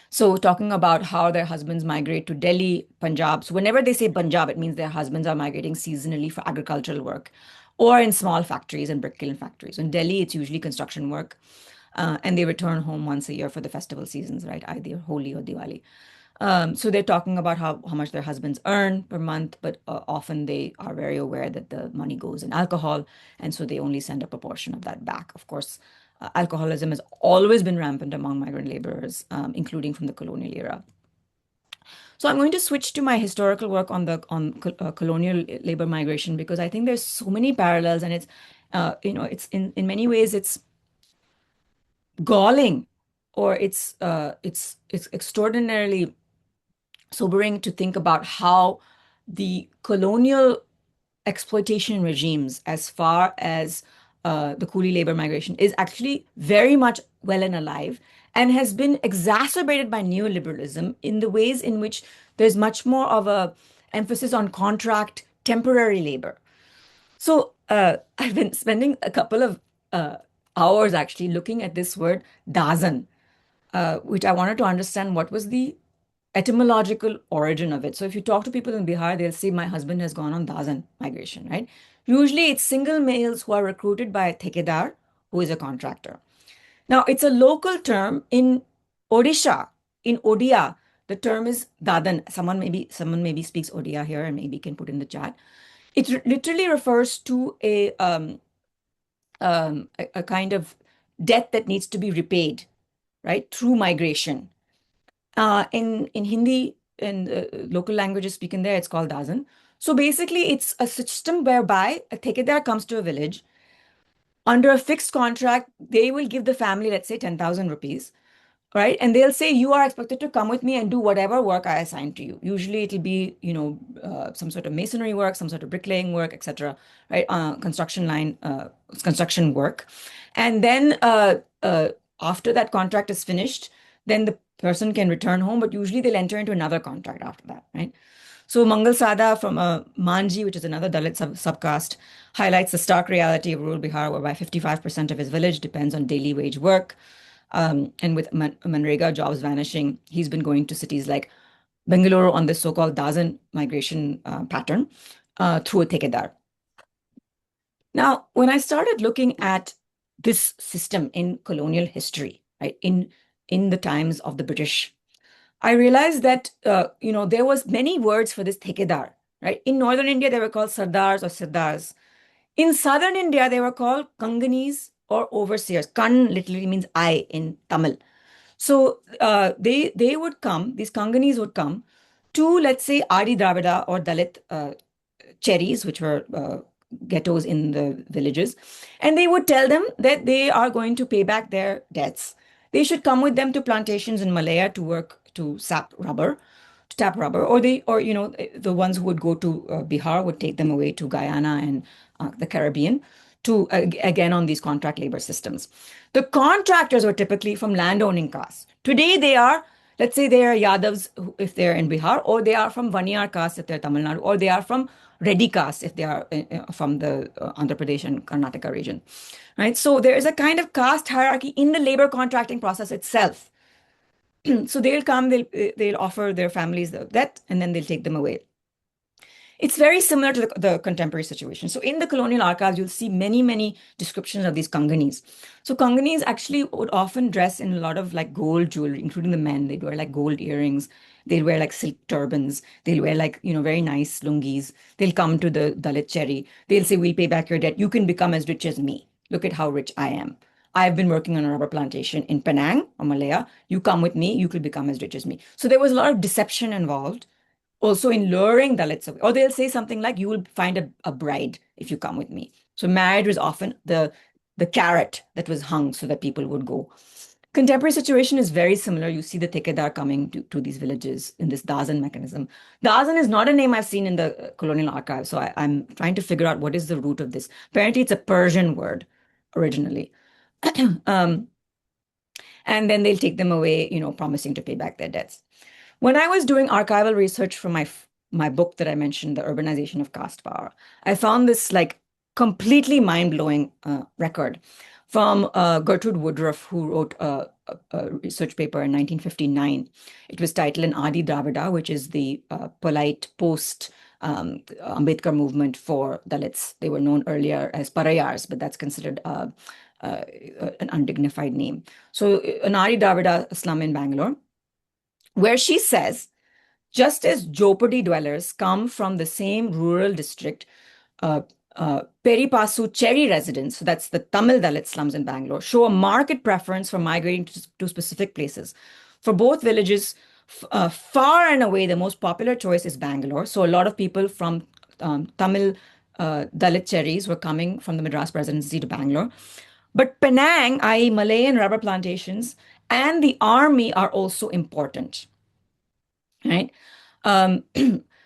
Speaker 2: So talking about how their husbands migrate to Delhi, Punjab. So whenever they say Punjab, it means their husbands are migrating seasonally for agricultural work or in small factories and brick kiln factories. In Delhi, it's usually construction work. And they return home once a year for the festival seasons, right? Either Holi or Diwali. So they're talking about how much their husbands earn per month, but often they are very aware that the money goes in alcohol, and so they only send a proportion of that back. Of course, alcoholism has always been rampant among migrant laborers, including from the colonial era. So I'm going to switch to my historical work on colonial labor migration because I think there's so many parallels, and it's in many ways it's galling, or it's extraordinarily sobering to think about how the colonial exploitation regimes as far as the coolie labor migration is actually very much well and alive and has been exacerbated by neoliberalism in the ways in which there's much more of a emphasis on contract temporary labor. So I've been spending a couple of hours actually looking at this word dasan, which I wanted to understand what was the etymological origin of it. So if you talk to people in Bihar, they'll say, my husband has gone on dasan migration, right? Usually it's single males who are recruited by a thekedar, who is a contractor. Now, it's a local term in Odisha. In Odia, the term is dadan. Someone maybe speaks Odia here and maybe can put in the chat. It literally refers to a kind of debt that needs to be repaid, right, through migration. In Hindi, in local languages speaking there, it's called dasan. So basically, it's a system whereby a thekedar comes to a village under a fixed contract. They will give the family, let's say, 10,000 rupees, right? And they'll say, you are expected to come with me and do whatever work I assign to you. Usually it'll be, some sort of masonry work, some sort of bricklaying work, etc., right? Construction work. And then after that contract is finished, then the person can return home, but usually they'll enter into another contract after that, right? So Mangal Sada from Manji, which is another Dalit subcaste, highlights the stark reality of rural Bihar, whereby 55% of his village depends on daily wage work. And with Manrega jobs vanishing, he's been going to cities like Bengaluru on this so-called dasan migration pattern through a thekedar. Now, when I started looking at this system in colonial history, right, in the times of the British, I realized that there was many words for this thekedar, right? In northern India, they were called sardars or sirdars. In southern India, they were called kanganis or overseers. Kan literally means I in Tamil. So they would come, these kanganis would come to, let's say, Adi Dravida or Dalit cherries, which were ghettos in the villages, and they would tell them that they are going to pay back their debts. They should come with them to plantations in Malaya to work to tap rubber, or the ones who would go to Bihar would take them away to Guyana and the Caribbean to again on these contract labor systems. The contractors were typically from landowning castes. Today they are, let's say they are Yadavs if they're in Bihar, or they are from Vaniyar caste if they're Tamil Nadu, or they are from Reddy caste if they are from the Andhra Pradesh and Karnataka region, right? So there is a kind of caste hierarchy in the labor contracting process itself. So they'll come, they'll offer their families that, and then they'll take them away. It's very similar to the contemporary situation. So in the colonial archives, you'll see many, many descriptions of these kanganis. So kanganis actually would often dress in a lot of like gold jewelry, including the men. They'd wear like gold earrings. They'll wear like silk turbans. They'll wear like, very nice lungis. They'll come to the Dalit cherry. They'll say, we'll pay back your debt. You can become as rich as me. Look at how rich I am. I've been working on a rubber plantation in Penang or Malaya. You come with me, you could become as rich as me. So there was a lot of deception involved also in luring Dalits away. Or they'll say something like, you will find a bride if you come with me. So marriage was often the carrot that was hung so that people would go. Contemporary situation is very similar. You see the thekedar coming to these villages in this dasan mechanism. Dasan is not a name I've seen in the colonial archive. So I'm trying to figure out what is the root of this. Apparently, it's a Persian word originally. And then they'll take them away, promising to pay back their debts. When I was doing archival research for my book that I mentioned, The Urbanization of Caste Power, I found this like completely mind-blowing record from Gertrude Woodruff, who wrote a research paper in 1959. It was titled An Adi Dravida, which is the polite post Ambedkar movement for Dalits. They were known earlier as Parayars, but that's considered an undignified name. So an Adi Dravida slum in Bangalore, where she says, just as Jopadi dwellers come from the same rural district, Peripasu Cherry residents, so that's the Tamil Dalit slums in Bangalore, show a marked preference for migrating to specific places. For both villages, far and away, the most popular choice is Bangalore. So a lot of people from Tamil Dalit Cherries were coming from the Madras Presidency to Bangalore. But Penang, i.e. Malayan rubber plantations, and the army are also important, right?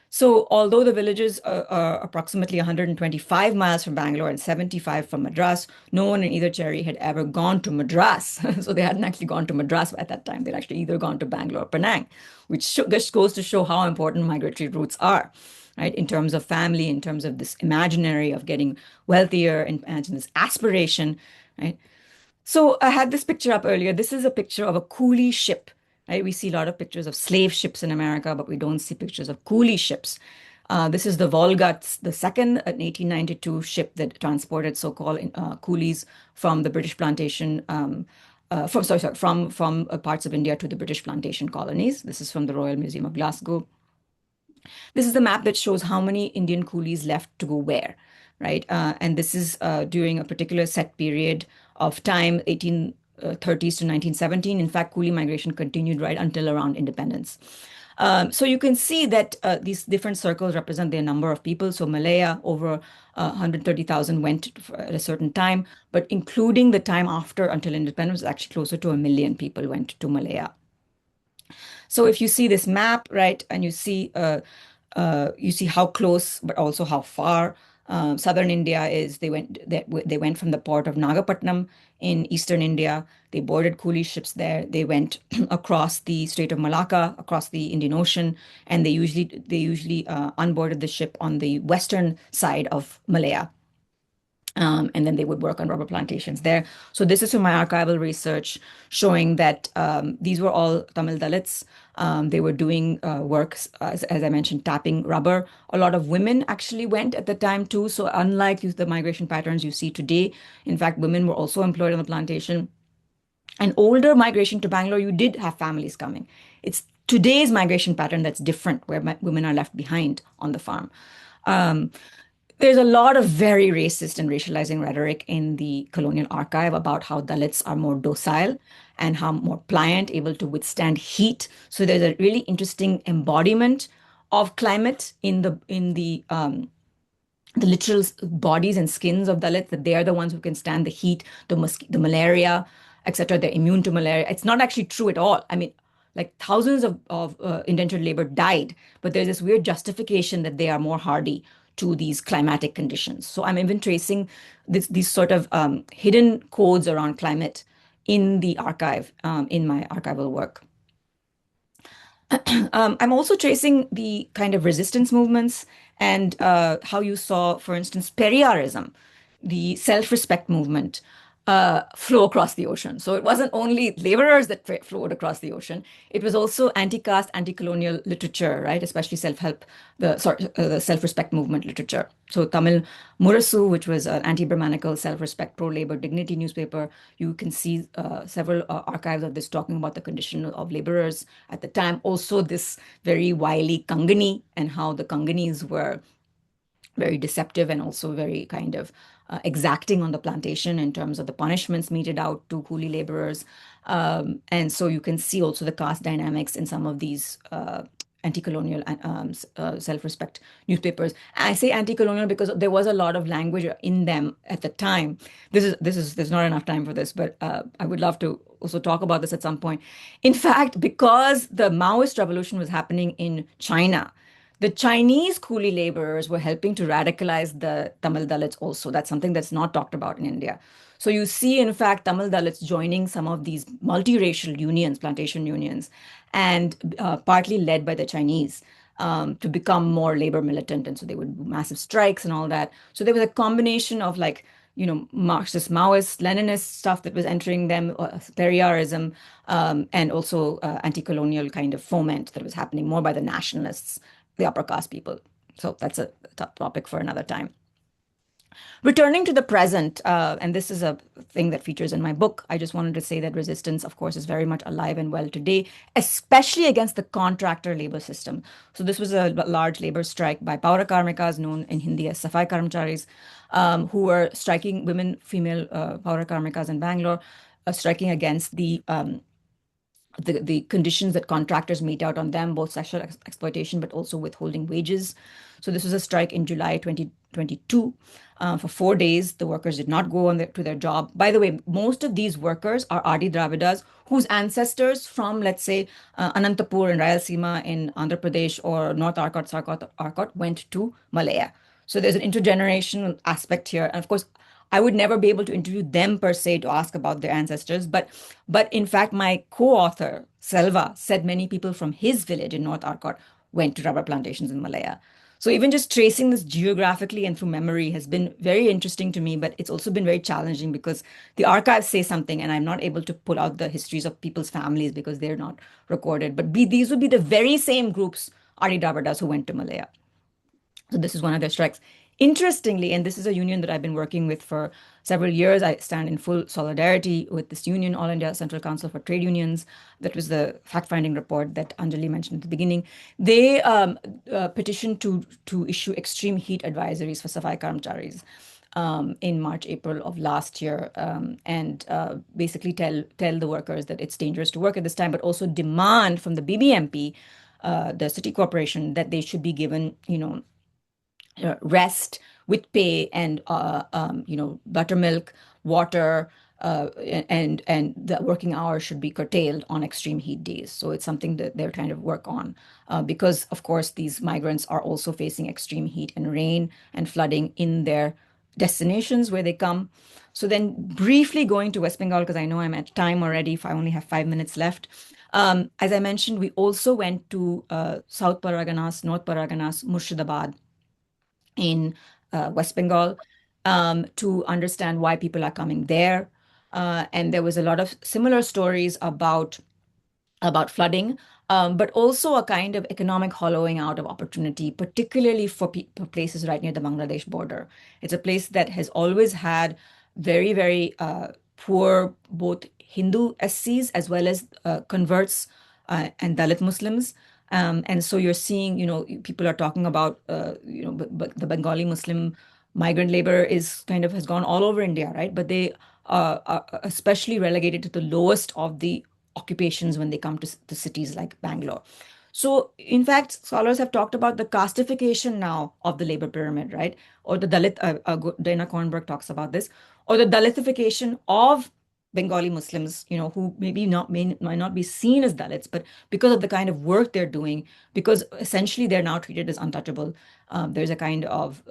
Speaker 2: So, although the villages are approximately 125 miles from Bangalore and 75 from Madras, no one in either cherry had ever gone to Madras. So, they hadn't actually gone to Madras at that time. They'd actually either gone to Bangalore or Penang, which just goes to show how important migratory routes are, right? In terms of family, in terms of this imaginary of getting wealthier, and this aspiration, right? So I had this picture up earlier. This is a picture of a coolie ship, right? We see a lot of pictures of slave ships in America, but we don't see pictures of coolie ships. This is the Volga the second, an 1892 ship that transported so-called coolies from the British plantation, from parts of India to the British plantation colonies. This is from the Royal Museum of Glasgow. This is the map that shows how many Indian coolies left to go where, right? And this is during a particular set period of time, 1830s to 1917. In fact, coolie migration continued right until around independence. So you can see that these different circles represent their number of people. So Malaya, over 130,000 went at a certain time, but including the time after until independence, actually closer to 1 million people went to Malaya. So if you see this map, right, and you see how close, but also how far southern India is. They went from the port of Nagapattinam in eastern India. They boarded coolie ships there. They went across the Strait of Malacca, across the Indian Ocean, and they usually unboarded the ship on the western side of Malaya. And then they would work on rubber plantations there. So this is from my archival research showing that these were all Tamil Dalits. They were doing works, as I mentioned, tapping rubber. A lot of women actually went at the time too. So unlike the migration patterns you see today, in fact, women were also employed on the plantation. And older migration to Bangalore, you did have families coming. It's today's migration pattern that's different, where women are left behind on the farm. Um, there's a lot of very racist and racializing rhetoric in the colonial archive about how Dalits are more docile and how more pliant, able to withstand heat. So there's a really interesting embodiment of climate in the literal bodies and skins of Dalits, that they are the ones who can stand the heat, the malaria, etc. They're immune to malaria. It's not actually true at all. I mean, like thousands of indentured labor died, but there's this weird justification that they are more hardy to these climatic conditions. So I'm even tracing these sort of hidden codes around climate in the archive, in my archival work. I'm also tracing the kind of resistance movements and how you saw, for instance, Periyarism, the self-respect movement, flow across the ocean. So it wasn't only laborers that flowed across the ocean; it was also anti-caste, anti-colonial literature, right? Especially the self-respect movement literature. So Tamil Murasu, which was an anti-Brahmanical, self-respect, pro-labor, dignity newspaper. You can see several archives of this talking about the condition of laborers at the time. Also, this very wily Kangani and how the Kanganis were very deceptive and also very kind of exacting on the plantation in terms of the punishments meted out to coolie laborers. And so you can see also the caste dynamics in some of these anti-colonial self-respect newspapers. I say anti-colonial because there was a lot of language in them at the time. There's not enough time for this, but I would love to also talk about this at some point. In fact, because the Maoist revolution was happening in China, the Chinese coolie laborers were helping to radicalize the Tamil Dalits also. That's something that's not talked about in India. So you see, in fact, Tamil Dalits joining some of these multiracial unions, plantation unions, and partly led by the Chinese to become more labor militant. And so they would do massive strikes and all that. So there was a combination of Marxist, Maoist, Leninist stuff that was entering them, Periyarism, and also anti-colonial kind of foment that was happening more by the nationalists, the upper caste people. So that's a topic for another time. Returning to the present, and this is a thing that features in my book, I just wanted to say that resistance, of course, is very much alive and well today, especially against the contractor labor system. So this was a large labor strike by Paura Karmikas, known in Hindi as Safai Karmcharis, who were striking female Paura Karmikas in Bangalore, striking against the the conditions that contractors mete out on them, both sexual exploitation, but also withholding wages. So this was a strike in July 2022. For 4 days, the workers did not go to their job. By the way, most of these workers are Adi Dravidas whose ancestors from, let's say, Anantapur and Rayalaseema in Andhra Pradesh or North Arcot went to Malaya. So there's an intergenerational aspect here. And of course, I would never be able to interview them per se to ask about their ancestors, but in fact, my co-author Selva said many people from his village in North Arcot went to rubber plantations in Malaya. So even just tracing this geographically and through memory has been very interesting to me, but it's also been very challenging because the archives say something and I'm not able to pull out the histories of people's families because they're not recorded. But these would be the very same groups, Adi Dravidas, who went to Malaya. So this is one of their strikes. Interestingly, and this is a union that I've been working with for several years, I stand in full solidarity with this union, All India Central Council for Trade Unions. That was the fact-finding report that Anjali mentioned at the beginning. They petitioned to issue extreme heat advisories for Safai Karmcharis in March, April of last year, and basically tell the workers that it's dangerous to work at this time, but also demand from the BBMP, the city corporation, that they should be given, rest with pay and buttermilk, water, and the working hours should be curtailed on extreme heat days. So it's something that they're trying to work on because, of course, these migrants are also facing extreme heat and rain and flooding in their destinations where they come. So then briefly going to West Bengal, because I know I'm at time already, if I only have 5 minutes left. As I mentioned, we also went to South Paraganas, North Paraganas, Murshidabad, in West Bengal to understand why people are coming there. And there was a lot of similar stories about flooding, but also a kind of economic hollowing out of opportunity, particularly for places right near the Bangladesh border. It's a place that has always had very, very poor both Hindu SCs as well as converts and Dalit Muslims. And so you're seeing, people are talking about, the Bengali Muslim migrant labor is kind of has gone all over India, right? But they are especially relegated to the lowest of the occupations when they come to cities like Bangalore. So, in fact, scholars have talked about the castification now of the labor pyramid, right? Or the Dalit, Dana Kornberg talks about this, or the Dalitification of Bengali Muslims, who maybe might not be seen as Dalits, but because of the kind of work they're doing, because essentially they're now treated as untouchable. There's a kind of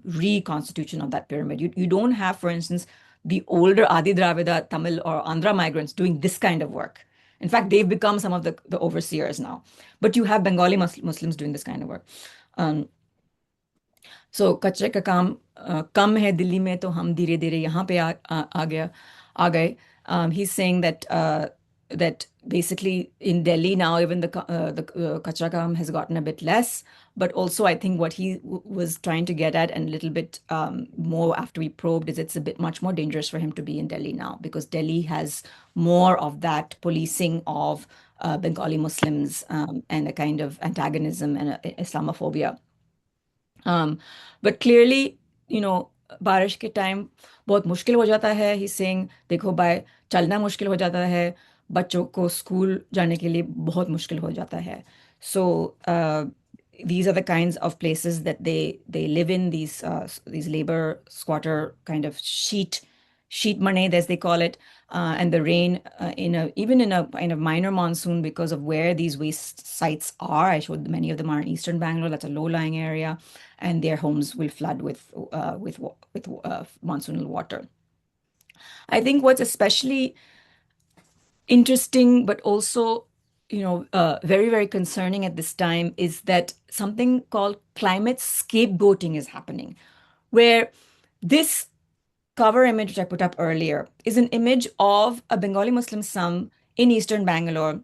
Speaker 2: reconstitution of that pyramid. You don't have, for instance, the older Adi Dravida, Tamil, or Andhra migrants doing this kind of work. In fact, they've become some of the overseers now. But you have Bengali Muslims doing this kind of work. So कचरे का काम कम है दिल्ली में तो हम धीरे धीरे यहाँ पे आ गए. He's saying that basically in Delhi now even the kachra kam has gotten a bit less, but also I think what he was trying to get at and a little bit more after we probed is it's a bit much more dangerous for him to be in Delhi now because Delhi has more of that policing of Bengali Muslims and a kind of antagonism and Islamophobia. But clearly, बारिश के time बहुत मुश्किल हो जाता है. He's saying, देखो भाई, चलना मुश्किल हो जाता है, बच्चों को स्कूल जाने के लिए बहुत मुश्किल हो जाता है. So these are the kinds of places that they live in, these labor squatter kind of sheet money, as they call it, and the rain even in a kind of minor monsoon because of where these waste sites are. I showed many of them are in eastern Bangalore. That's a low-lying area, and their homes will flood with monsoonal water. I think what's especially interesting, but also very, very concerning at this time is that something called climate scapegoating is happening, where this cover image which I put up earlier is an image of a Bengali Muslim slum in eastern Bangalore.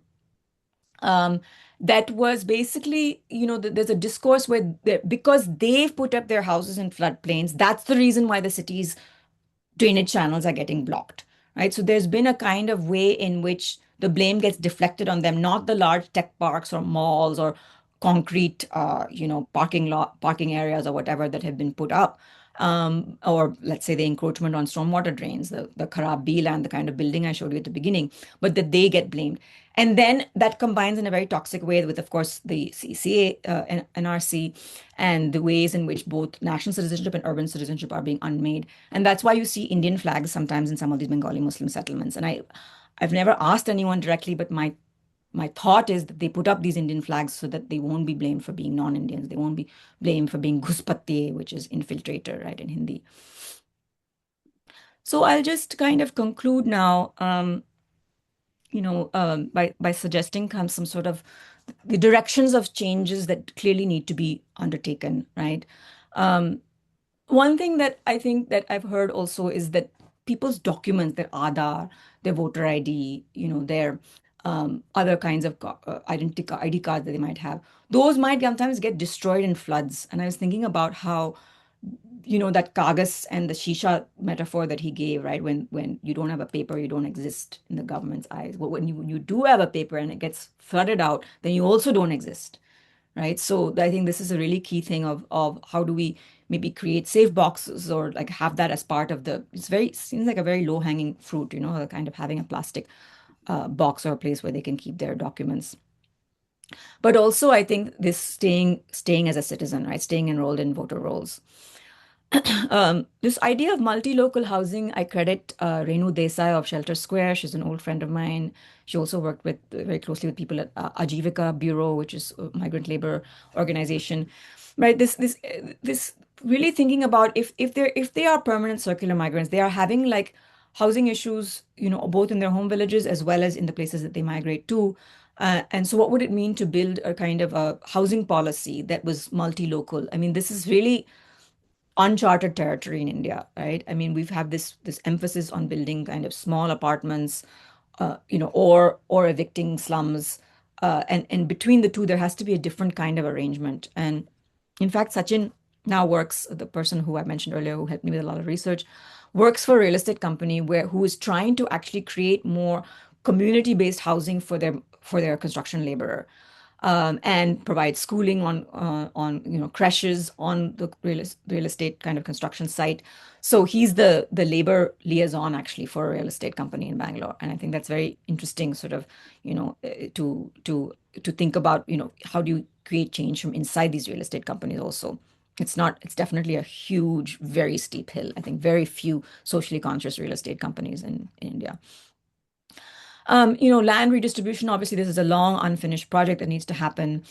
Speaker 2: That was basically, there's a discourse where because they've put up their houses in floodplains, that's the reason why the city's drainage channels are getting blocked, right? So there's been a kind of way in which the blame gets deflected on them, not the large tech parks or malls or concrete, parking areas or whatever that have been put up. or let's say the encroachment on stormwater drains, the Kharab B land, the kind of building I showed you at the beginning, but that they get blamed. And then that combines in a very toxic way with, of course, the CCA, NRC, and the ways in which both national citizenship and urban citizenship are being unmade. And that's why you see Indian flags sometimes in some of these Bengali Muslim settlements. And I've never asked anyone directly, but my thought is that they put up these Indian flags so that they won't be blamed for being non-Indians. They won't be blamed for being Ghuspattiye, which is infiltrator, right, in Hindi. So I'll just kind of conclude now, by suggesting some sort of the directions of changes that clearly need to be undertaken, right? Um, One thing that I think that I've heard also is that people's documents, their Aadhaar, their voter ID, their other kinds of ID cards that they might have, those might sometimes get destroyed in floods. And I was thinking about how, that kagas and the shisha metaphor that he gave, right? When you don't have a paper, you don't exist in the government's eyes. But when you do have a paper and it gets flooded out, then you also don't exist, right? So I think this is a really key thing of how do we maybe create safe boxes or like have that as part of seems like a very low hanging fruit, kind of having a plastic box or a place where they can keep their documents. But also I think this staying as a citizen, right? Staying enrolled in voter rolls. This idea of multi-local housing, I credit Renu Desai of Shelter Square. She's an old friend of mine. She also worked very closely with people at Ajivika Bureau, which is a migrant labor organization. Right? This really thinking about if they are permanent circular migrants, they are having like housing issues, both in their home villages as well as in the places that they migrate to. And so, what would it mean to build a kind of a housing policy that was multi-local? I mean, this is really uncharted territory in India, right? I mean, we've had this emphasis on building kind of small apartments, or evicting slums, and between the two, there has to be a different kind of arrangement. And in fact, Sachin now works, the person who I mentioned earlier, who helped me with a lot of research, works for a real estate company who is trying to actually create more community-based housing for their construction laborer, and provide schooling on creches on the real estate kind of construction site. So he's the labor liaison actually for a real estate company in Bangalore, and I think that's very interesting, sort of, to think about, how do you create change from inside these real estate companies also. It's definitely a huge, very steep hill. I think very few socially conscious real estate companies in India. Land redistribution, obviously, this is a long, unfinished project that needs to happen.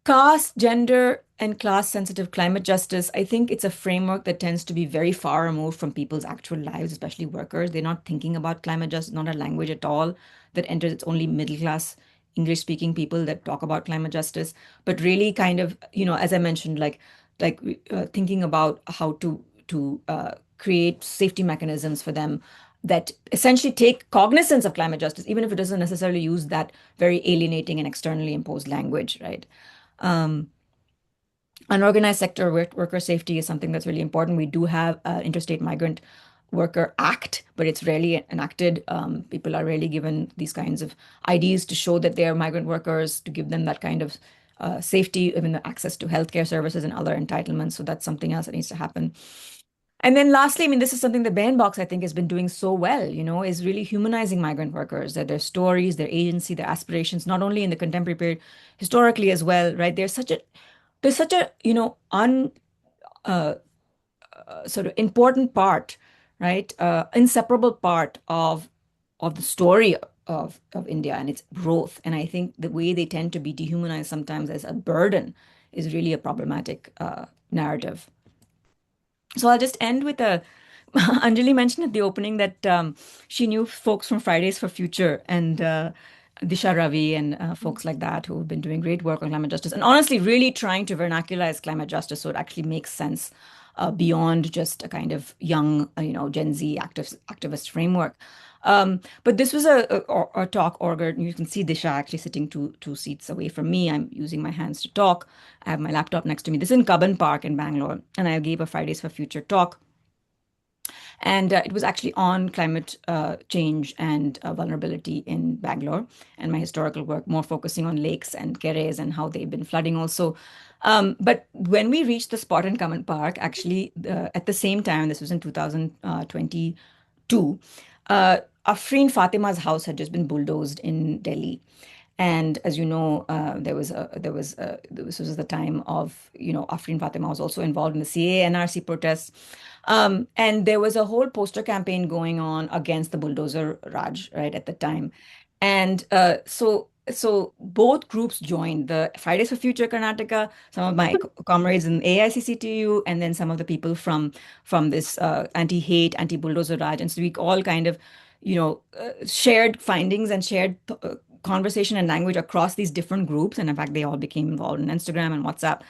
Speaker 2: Caste, gender, and class sensitive climate justice, I think it's a framework that tends to be very far removed from people's actual lives, especially workers. They're not thinking about climate justice, not a language at all that enters. It's only middle class English speaking people that talk about climate justice, but really kind of, as I mentioned, thinking about how to create safety mechanisms for them that essentially take cognizance of climate justice, even if it doesn't necessarily use that very alienating and externally imposed language, right? Um, Unorganized sector worker safety is something that's really important. We do have an Interstate Migrant Worker Act, but it's rarely enacted. People are rarely given these kinds of IDs to show that they are migrant workers, to give them that kind of safety, even the access to healthcare services and other entitlements. So that's something else that needs to happen. And then lastly, I mean, this is something that Box, I think, has been doing so well, is really humanizing migrant workers, their stories, their agency, their aspirations, not only in the contemporary period, historically as well, right? There's such a, un sort of important part, right? Inseparable part of the story of India and its growth. And I think the way they tend to be dehumanized sometimes as a burden is really a problematic narrative. So I'll just end with a Anjali mentioned at the opening that she knew folks from Fridays for Future and Disha Ravi and folks like that who have been doing great work on climate justice and honestly really trying to vernacularize climate justice so it actually makes sense beyond just a kind of young, Gen Z activist framework. But this was a talk ordered, and you can see Disha actually sitting two seats away from me. I'm using my hands to talk. I have my laptop next to me. This is in Cubbon Park in Bangalore, and I gave a Fridays for Future talk. And it was actually on climate change and vulnerability in Bangalore, and my historical work more focusing on lakes and keres and how they've been flooding also. But when we reached the spot in Kaman Park, actually, at the same time, this was in 2022, Afreen Fatima's house had just been bulldozed in Delhi. And as you know, this was the time of, Afreen Fatima was also involved in the CAA NRC protests. And there was a whole poster campaign going on against the bulldozer Raj, right, at the time. And so both groups joined the Fridays for Future Karnataka, some of my comrades in AICCTU, and then some of the people from this anti-hate, anti-bulldozer Raj. And so we all kind of, shared findings and shared conversation and language across these different groups. And in fact, they all became involved in Instagram and WhatsApp.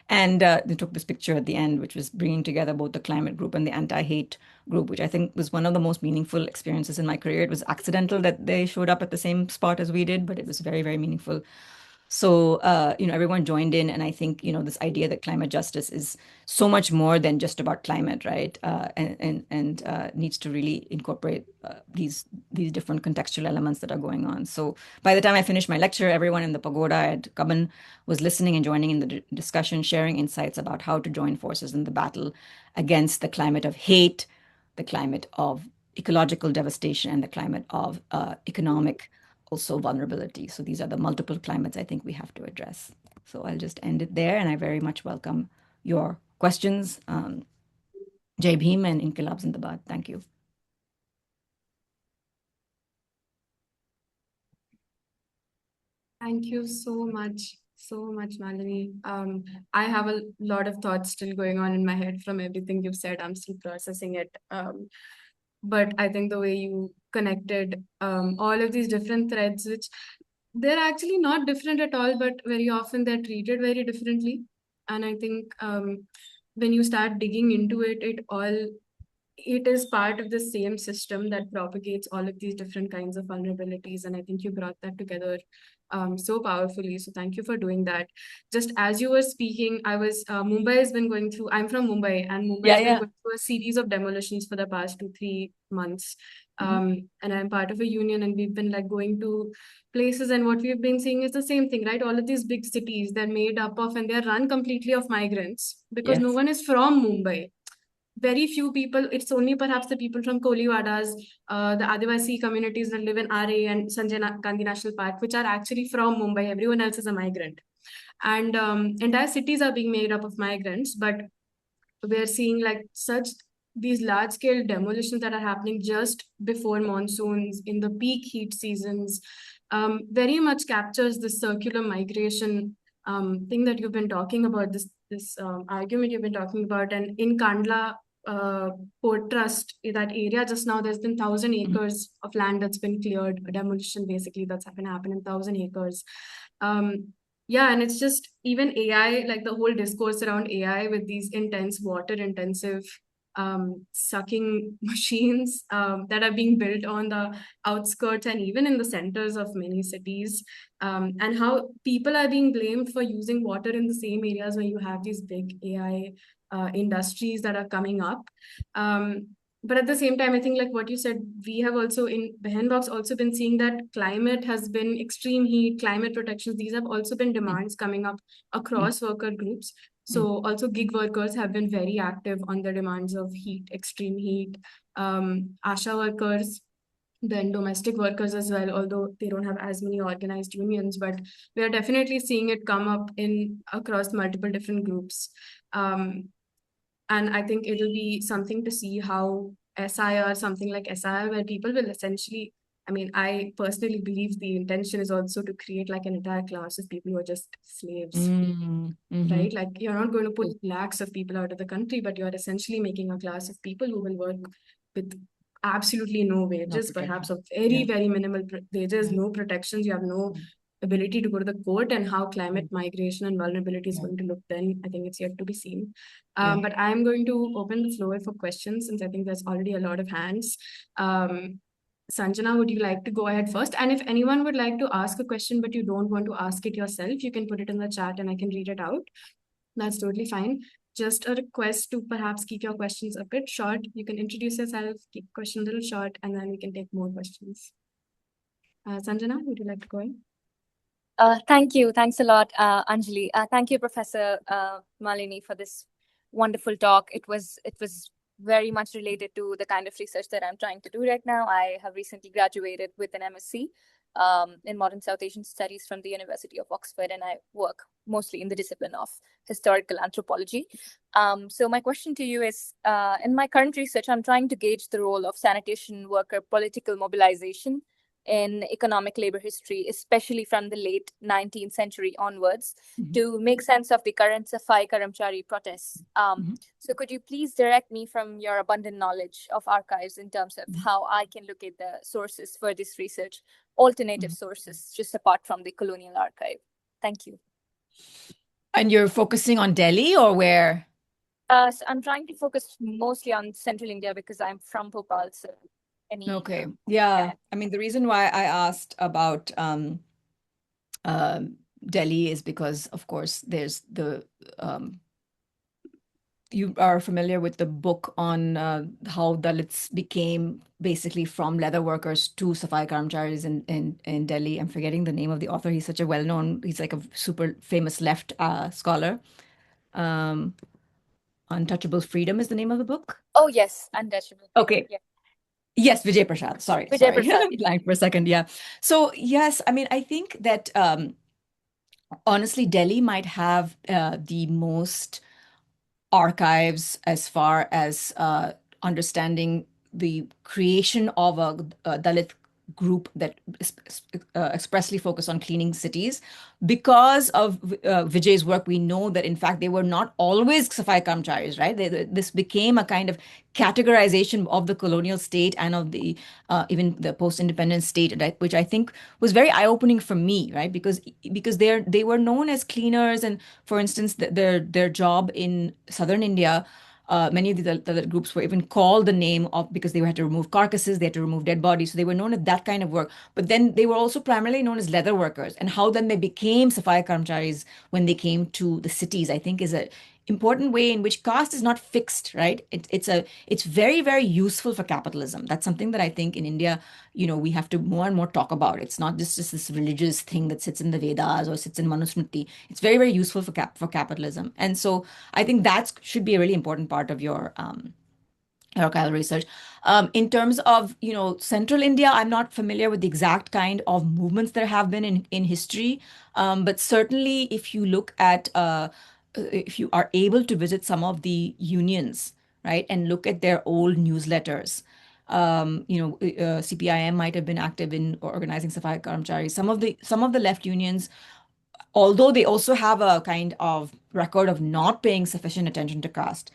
Speaker 2: And they took this picture at the end, which was bringing together both the climate group and the anti-hate group, which I think was one of the most meaningful experiences in my career. It was accidental that they showed up at the same spot as we did, but it was very, very meaningful. So, everyone joined in, and I think, this idea that climate justice is so much more than just about climate, right? And needs to really incorporate these different contextual elements that are going on. So, by the time I finished my lecture, everyone in the pagoda at Kaban was listening and joining in the discussion, sharing insights about how to join forces in the battle against the climate of hate, the climate of ecological devastation, and the climate of economic also vulnerability. So these are the multiple climates I think we have to address. So I'll just end it there, and I very much welcome your questions. Jai Bhim and Inkilab Zindabad. Thank you.
Speaker 1: Thank you so much, Malini. I have a lot of thoughts still going on in my head from everything you've said. I'm still processing it. But I think the way you connected all of these different threads, which they're actually not different at all, but very often they're treated very differently. And I think when you start digging into it, it is part of the same system that propagates all of these different kinds of vulnerabilities. And I think you brought that together so powerfully. So thank you for doing that. Just as you were speaking, Mumbai has been going through, I'm from Mumbai, and Mumbai has been going through a series of demolitions for the past 2-3 months. And I'm part of a union, and we've been like going to places, and what we've been seeing is the same thing, right? All of these big cities, they're made up of, and they're run completely of migrants because no one is from Mumbai. Very few people, it's only perhaps the people from Koliwadas, the Adivasi communities that live in RA and Sanjay Gandhi National Park, which are actually from Mumbai. Everyone else is a migrant. And entire cities are being made up of migrants, but we're seeing like such these large scale demolitions that are happening just before monsoons in the peak heat seasons. Very much captures the circular migration thing that you've been talking about, this argument you've been talking about. And in Kandla Port Trust, that area just now, there's been 1,000 acres of land that's been cleared, a demolition basically that's going to happen in 1,000 acres. Yeah, and it's just even AI, like the whole discourse around AI with these intense water intensive sucking machines that are being built on the outskirts and even in the centers of many cities, and how people are being blamed for using water in the same areas where you have these big AI industries that are coming up. But at the same time, I think like what you said, we have also in Behenbox also been seeing that climate has been extreme heat, climate protections. These have also been demands coming up across worker groups. So also gig workers have been very active on the demands of heat, extreme heat. ASHA workers, then domestic workers as well, although they don't have as many organized unions, but we are definitely seeing it come up in across multiple different groups. And I think it'll be something to see how SIR, something like SIR, where people will essentially, I mean, I personally believe the intention is also to create like an entire class of people who are just slaves, right? Like you're not going to put lakhs of people out of the country, but you're essentially making a class of people who will work with absolutely no wages, perhaps of very, very minimal wages, no protections. You have no ability to go to the court, and how climate migration and vulnerability is going to look then, I think it's yet to be seen. But I'm going to open the floor for questions, since I think there's already a lot of hands. Sanjana, would you like to go ahead first? And if anyone would like to ask a question, but you don't want to ask it yourself, you can put it in the chat and I can read it out. That's totally fine. just a request to perhaps keep your questions a bit short. You can introduce yourself, keep question a little short, and then we can take more questions. Sanjana, would you like to go in?
Speaker 3: Thank you. Thanks a lot, Anjali. Thank you, Professor Malini, for this wonderful talk. It was very much related to the kind of research that I'm trying to do right now. I have recently graduated with an MSc in Modern South Asian Studies from the University of Oxford, and I work mostly in the discipline of historical anthropology. So my question to you is, in my current research, I'm trying to gauge the role of sanitation worker political mobilization in economic labor history, especially from the late 19th century onwards, to make sense of the current Safai Karamchari protests. So could you please direct me from your abundant knowledge of archives in terms of how I can look at the sources for this research, alternative sources, just apart from the colonial archive? Thank you.
Speaker 2: And you're focusing on Delhi or where?
Speaker 3: So I'm trying to focus mostly on central India because I'm from Bhopal. So
Speaker 2: okay. Yeah. I mean, the reason why I asked about Delhi is because, of course, there's the you are familiar with the book on how Dalits became basically from leather workers to Safai Karamcharis in Delhi. I'm forgetting the name of the author. He's such a well-known, he's like a super famous left scholar. Untouchable Freedom is the name of the book.
Speaker 3: Oh, yes, Untouchable.
Speaker 2: Okay.
Speaker 3: Yeah.
Speaker 2: Yes, Vijay Prashad. Sorry.
Speaker 3: Prashad.
Speaker 2: Blank for a second. Yeah. So yes, I mean, I think that honestly, Delhi might have the most archives as far as understanding the creation of a Dalit group that expressly focused on cleaning cities. Because of Vijay's work, we know that in fact they were not always Safai Karmcharis, right? This became a kind of categorization of the colonial state and of the even the post-independence state, right? Which I think was very eye-opening for me, right? Because they were known as cleaners, and for instance, their job in southern India. Many of the groups were even called the name of because they had to remove carcasses, they had to remove dead bodies. So they were known as that kind of work. But then they were also primarily known as leather workers. And how then they became Safai Karmcharis when they came to the cities, I think is a important way in which caste is not fixed, right? It's very, very useful for capitalism. That's something that I think in India, we have to more and more talk about. It's not just this religious thing that sits in the Vedas or sits in Manusmriti. It's very, very useful for capitalism. And so I think that should be a really important part of your archival research. In terms of, central India, I'm not familiar with the exact kind of movements there have been in history. But certainly if you look at, if you are able to visit some of the unions, right, and look at their old newsletters, CPIM might have been active in organizing Safai Karamchari. Some of the left unions, although they also have a kind of record of not paying sufficient attention to caste,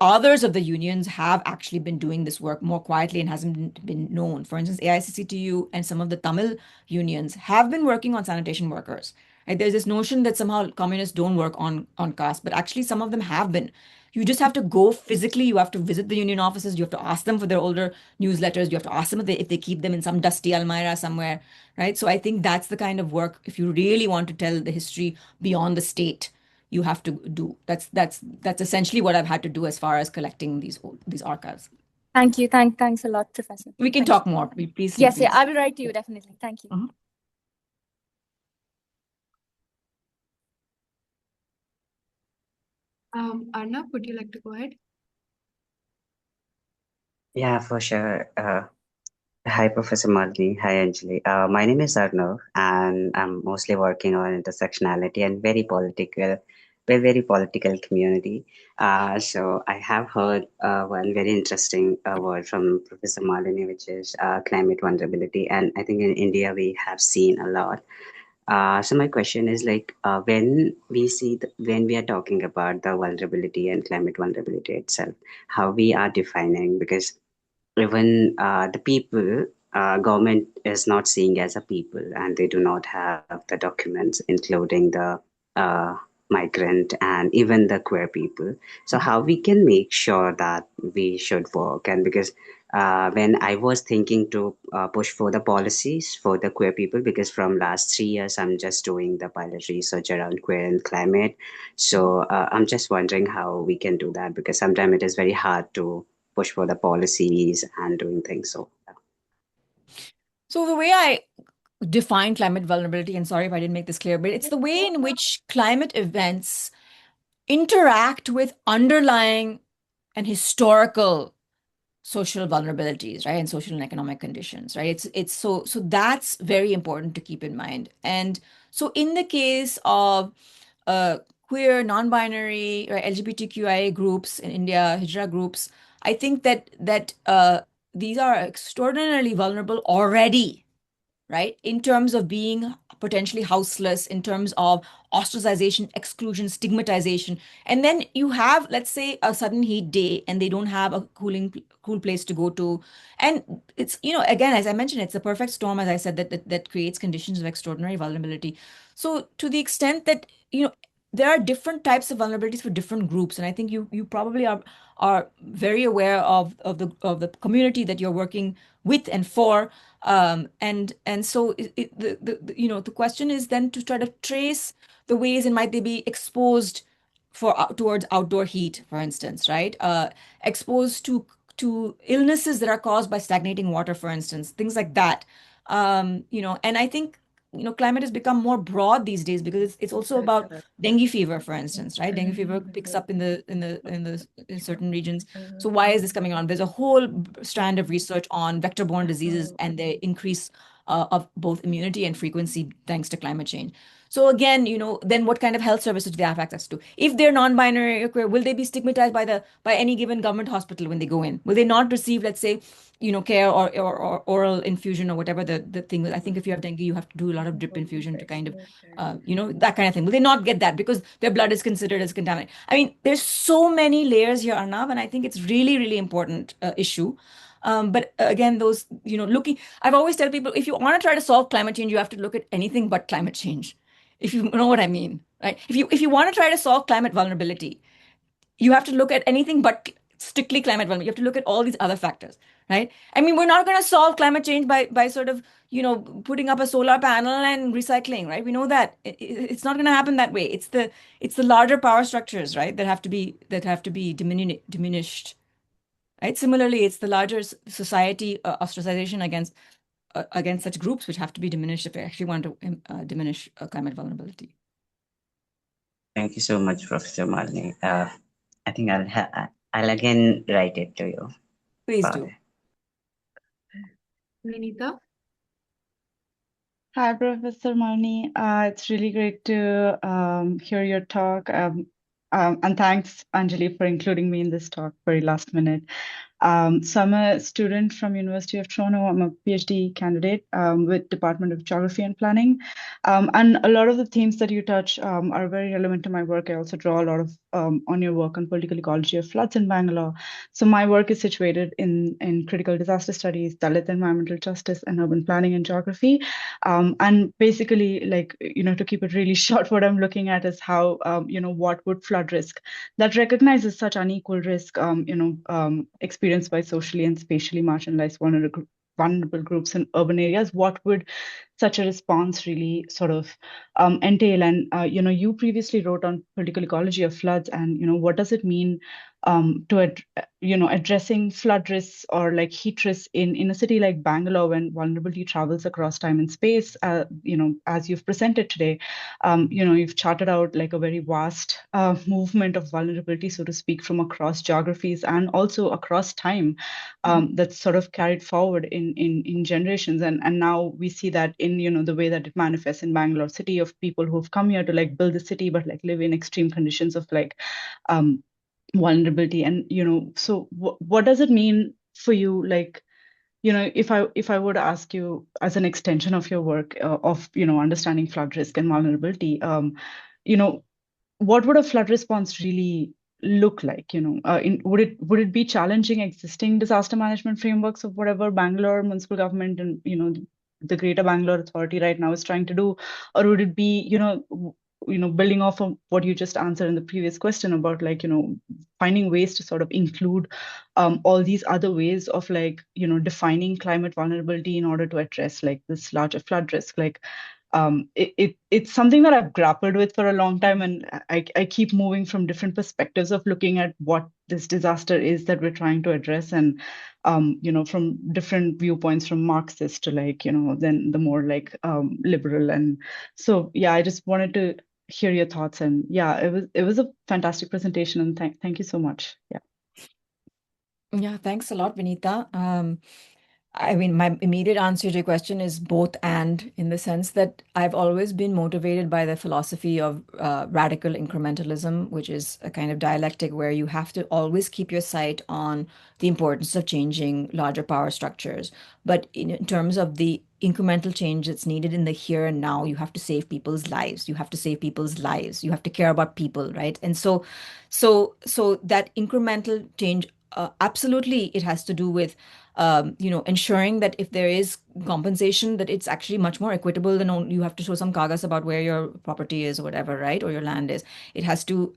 Speaker 2: others of the unions have actually been doing this work more quietly and hasn't been known. For instance, AICCTU and some of the Tamil unions have been working on sanitation workers. Right? There's this notion that somehow communists don't work on caste, but actually some of them have been. You just have to go physically. You have to visit the union offices. You have to ask them for their older newsletters. You have to ask them if they keep them in some dusty almirah somewhere, right? So I think that's the kind of work, if you really want to tell the history beyond the state, you have to do. That's essentially what I've had to do as far as collecting these archives.
Speaker 3: Thank you. Thanks a lot, Professor.
Speaker 2: We can talk more. Please.
Speaker 3: Yes, I will write to you definitely. Thank you.
Speaker 1: Arnab, would you like to go ahead?
Speaker 4: Yeah, for sure. Hi, Professor Malini. Hi, Anjali. My name is Arnav, and I'm mostly working on intersectionality and very political community. So I have heard one very interesting word from Professor Malini, which is climate vulnerability. And I think in India, we have seen a lot. So my question is like when we are talking about the vulnerability and climate vulnerability itself, how we are defining, because even the people government is not seeing as a people, and they do not have the documents including the uh, migrant and even the queer people. So how we can make sure that we should work, and because when I was thinking to push for the policies for the queer people, because from last 3 years I'm just doing the pilot research around queer and climate. So I'm just wondering how we can do that, because sometimes it is very hard to push for the policies and doing things.
Speaker 2: So the way I define climate vulnerability, and sorry if I didn't make this clear, but it's the way in which climate events interact with underlying and historical social vulnerabilities, right, and social and economic conditions, right? So that's very important to keep in mind. And so in the case of queer, non-binary, or LGBTQIA groups in India, Hijra groups, I think that these are extraordinarily vulnerable already, right? In terms of being potentially houseless, in terms of ostracization, exclusion, stigmatization. And then you have, let's say, a sudden heat day and they don't have a cool place to go to. And it's, again, as I mentioned, it's a perfect storm, as I said, that creates conditions of extraordinary vulnerability. So to the extent that, there are different types of vulnerabilities for different groups. And I think you probably are very aware of the community that you're working with and for. And so the question is then to try to trace the ways in might they be exposed towards outdoor heat, for instance, right? Exposed to illnesses that are caused by stagnating water, for instance, things like that. And I think climate has become more broad these days because it's also about dengue fever, for instance, right? Dengue fever picks up in certain regions. So why is this coming on? There's a whole strand of research on vector-borne diseases and the increase of both immunity and frequency thanks to climate change. So again, then what kind of health services do they have access to? If they're non-binary or queer, will they be stigmatized by any given government hospital when they go in? Will they not receive, let's say, care or oral infusion or whatever the thing is? I think if you have dengue, you have to do a lot of drip infusion to kind of, that kind of thing. Will they not get that because their blood is considered as contaminated? I mean, there's so many layers here, Arnav, and I think it's really, really important issue. But again, I've always tell people, if you want to try to solve climate change, you have to look at anything but climate change. If you know what I mean, right? If you want to try to solve climate vulnerability, you have to look at anything but strictly climate vulnerability. You have to look at all these other factors, right? I mean, we're not going to solve climate change by sort of, putting up a solar panel and recycling, right? We know that it's not going to happen that way. It's the larger power structures, right, that have to be diminished, right? Similarly, it's the larger society ostracization against such groups which have to be diminished if we actually want to diminish climate vulnerability.
Speaker 4: Thank you so much, Professor Malini. I think I'll again write it to you.
Speaker 2: Please do.
Speaker 1: Vinita?
Speaker 5: Hi, Professor Malini. It's really great to hear your talk. And thanks, Anjali, for including me in this talk very last minute. So I'm a student from University of Toronto. I'm a PhD candidate with Department of Geography and Planning. And a lot of the themes that you touch are very relevant to my work. I also draw a lot of on your work on political ecology of floods in Bangalore. So my work is situated in critical disaster studies, Dalit environmental justice, and urban planning and geography. And basically, to keep it really short, what I'm looking at is how, what would flood risk that recognizes such unequal risk, experienced by socially and spatially marginalized vulnerable groups in urban areas. What would such a response really sort of entail? And you previously wrote on political ecology of floods, and what does it mean to addressing flood risks or like heat risks in a city like Bangalore when vulnerability travels across time and space? As you've presented today, you've charted out like a very vast movement of vulnerability, so to speak, from across geographies and also across time, that's sort of carried forward in generations. And now we see that in the way that it manifests in Bangalore city, of people who've come here to like build the city but like live in extreme conditions of like vulnerability. And so what does it mean for you, like if I were to ask you as an extension of your work of understanding flood risk and vulnerability, what would a flood response really look like? Would it be challenging existing disaster management frameworks of whatever Bangalore municipal government and the Greater Bangalore Authority right now is trying to do, or would it be building off of what you just answered in the previous question about like finding ways to sort of include all these other ways of like, defining climate vulnerability in order to address like this larger flood risk. Like it's something that I've grappled with for a long time, and I keep moving from different perspectives of looking at what this disaster is that we're trying to address, and from different viewpoints, from Marxist to like, then the more like liberal. And so yeah, I just wanted to hear your thoughts, and yeah, it was a fantastic presentation, and thank you so much. Yeah.
Speaker 2: Yeah, thanks a lot, Vinita. I mean, my immediate answer to your question is both and, in the sense that I've always been motivated by the philosophy of radical incrementalism, which is a kind of dialectic where you have to always keep your sight on the importance of changing larger power structures. But in terms of the incremental change that's needed in the here and now, you have to save people's lives. You have to save people's lives. You have to care about people, right? And so that incremental change, absolutely, it has to do with ensuring that if there is compensation, that it's actually much more equitable than you have to show some kagas about where your property is or whatever, right? Or your land is. It has to,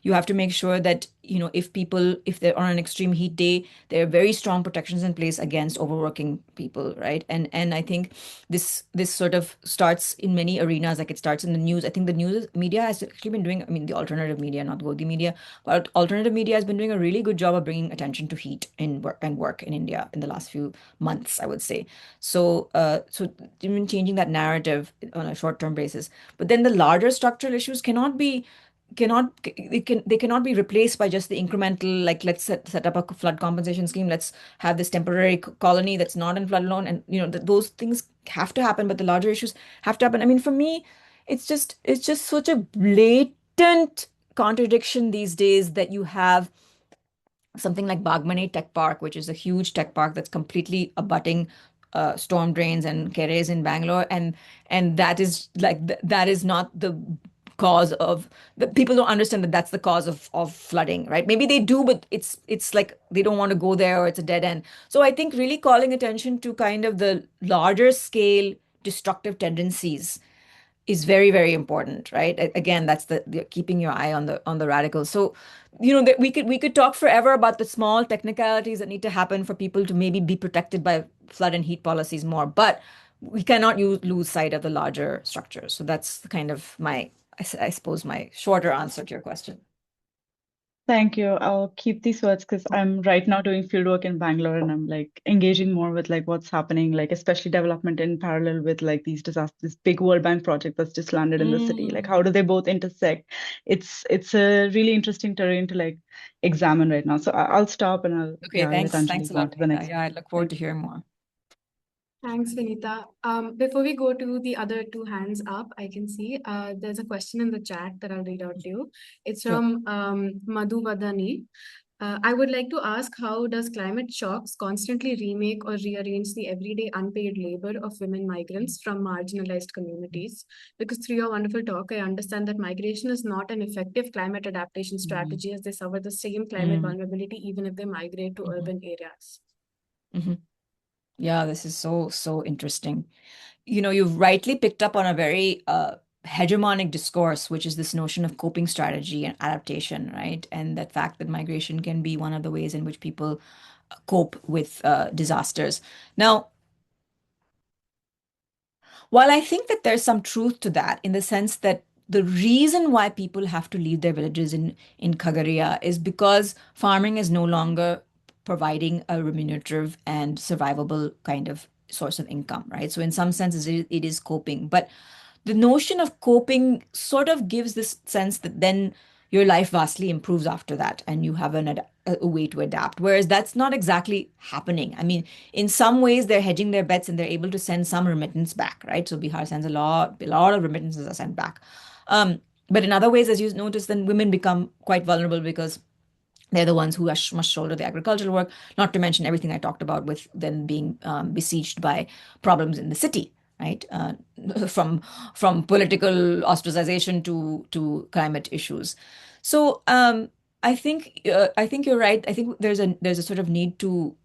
Speaker 2: you have to make sure that, if they're on an extreme heat day, there are very strong protections in place against overworking people, right? And I think this sort of starts in many arenas, like it starts in the news. I think the news media has actually been doing, I mean, the alternative media, not Godi media, but alternative media has been doing a really good job of bringing attention to heat in work in India in the last few months, I would say. So even changing that narrative on a short-term basis, but then the larger structural issues cannot be replaced by just the incremental, like let's set up a flood compensation scheme, let's have this temporary colony that's not in flood zone, and those things have to happen, but the larger issues have to happen. I mean, for me, it's just such a blatant contradiction these days that you have something like Bagmani Tech Park, which is a huge tech park that's completely abutting storm drains and keres in Bangalore, and that is like that is not the cause of the people don't understand that that's the cause of flooding, right? Maybe they do, but it's like they don't want to go there, or it's a dead end. So I think really calling attention to kind of the larger scale destructive tendencies is very, very important, right? Again, that's the keeping your eye on the radicals. So, that we could talk forever about the small technicalities that need to happen for people to maybe be protected by flood and heat policies more, but we cannot lose sight of the larger structures. So that's kind of I suppose, my shorter answer to your question.
Speaker 5: Thank you. I'll keep these words because I'm right now doing fieldwork in Bangalore, and I'm like engaging more with like what's happening, like especially development in parallel with like these disasters, this big World Bank project that's just landed in the city. Like how do they both intersect? It's a really interesting terrain to like examine right now. So I'll stop, and I'll
Speaker 2: Okay,
Speaker 5: let
Speaker 2: thanks.
Speaker 5: Anjali
Speaker 2: Thanks a
Speaker 5: go on
Speaker 2: lot,
Speaker 5: to the
Speaker 2: Vinita.
Speaker 5: next
Speaker 2: Yeah, I look forward to hearing more.
Speaker 1: Thanks, Vinita. Before we go to the other two hands up, I can see there's a question in the chat that I'll read out to you. It's
Speaker 2: Sure.
Speaker 1: from Madhu Vadani. I would like to ask, how does climate shocks constantly remake or rearrange the everyday unpaid labor of women migrants from marginalized communities? Because through your wonderful talk, I understand that migration is not an effective climate adaptation strategy, as they suffer the same climate vulnerability even if they migrate to urban areas.
Speaker 2: Yeah, this is so interesting. You've rightly picked up on a very hegemonic discourse, which is this notion of coping strategy and adaptation, right? And that fact that migration can be one of the ways in which people cope with disasters. Now, while I think that there's some truth to that, in the sense that the reason why people have to leave their villages in Khagaria is because farming is no longer providing a remunerative and survivable kind of source of income, right? So in some senses, it is coping. But the notion of coping sort of gives this sense that then your life vastly improves after that and you have a way to adapt. Whereas that's not exactly happening. I mean, in some ways, they're hedging their bets and they're able to send some remittance back, right? So Bihar sends a lot of remittances are sent back. But in other ways, as you notice, then women become quite vulnerable because they're the ones who must shoulder the agricultural work, not to mention everything I talked about with them being besieged by problems in the city, right? From political ostracization to climate issues. So I think you're right. I think there's a sort of need to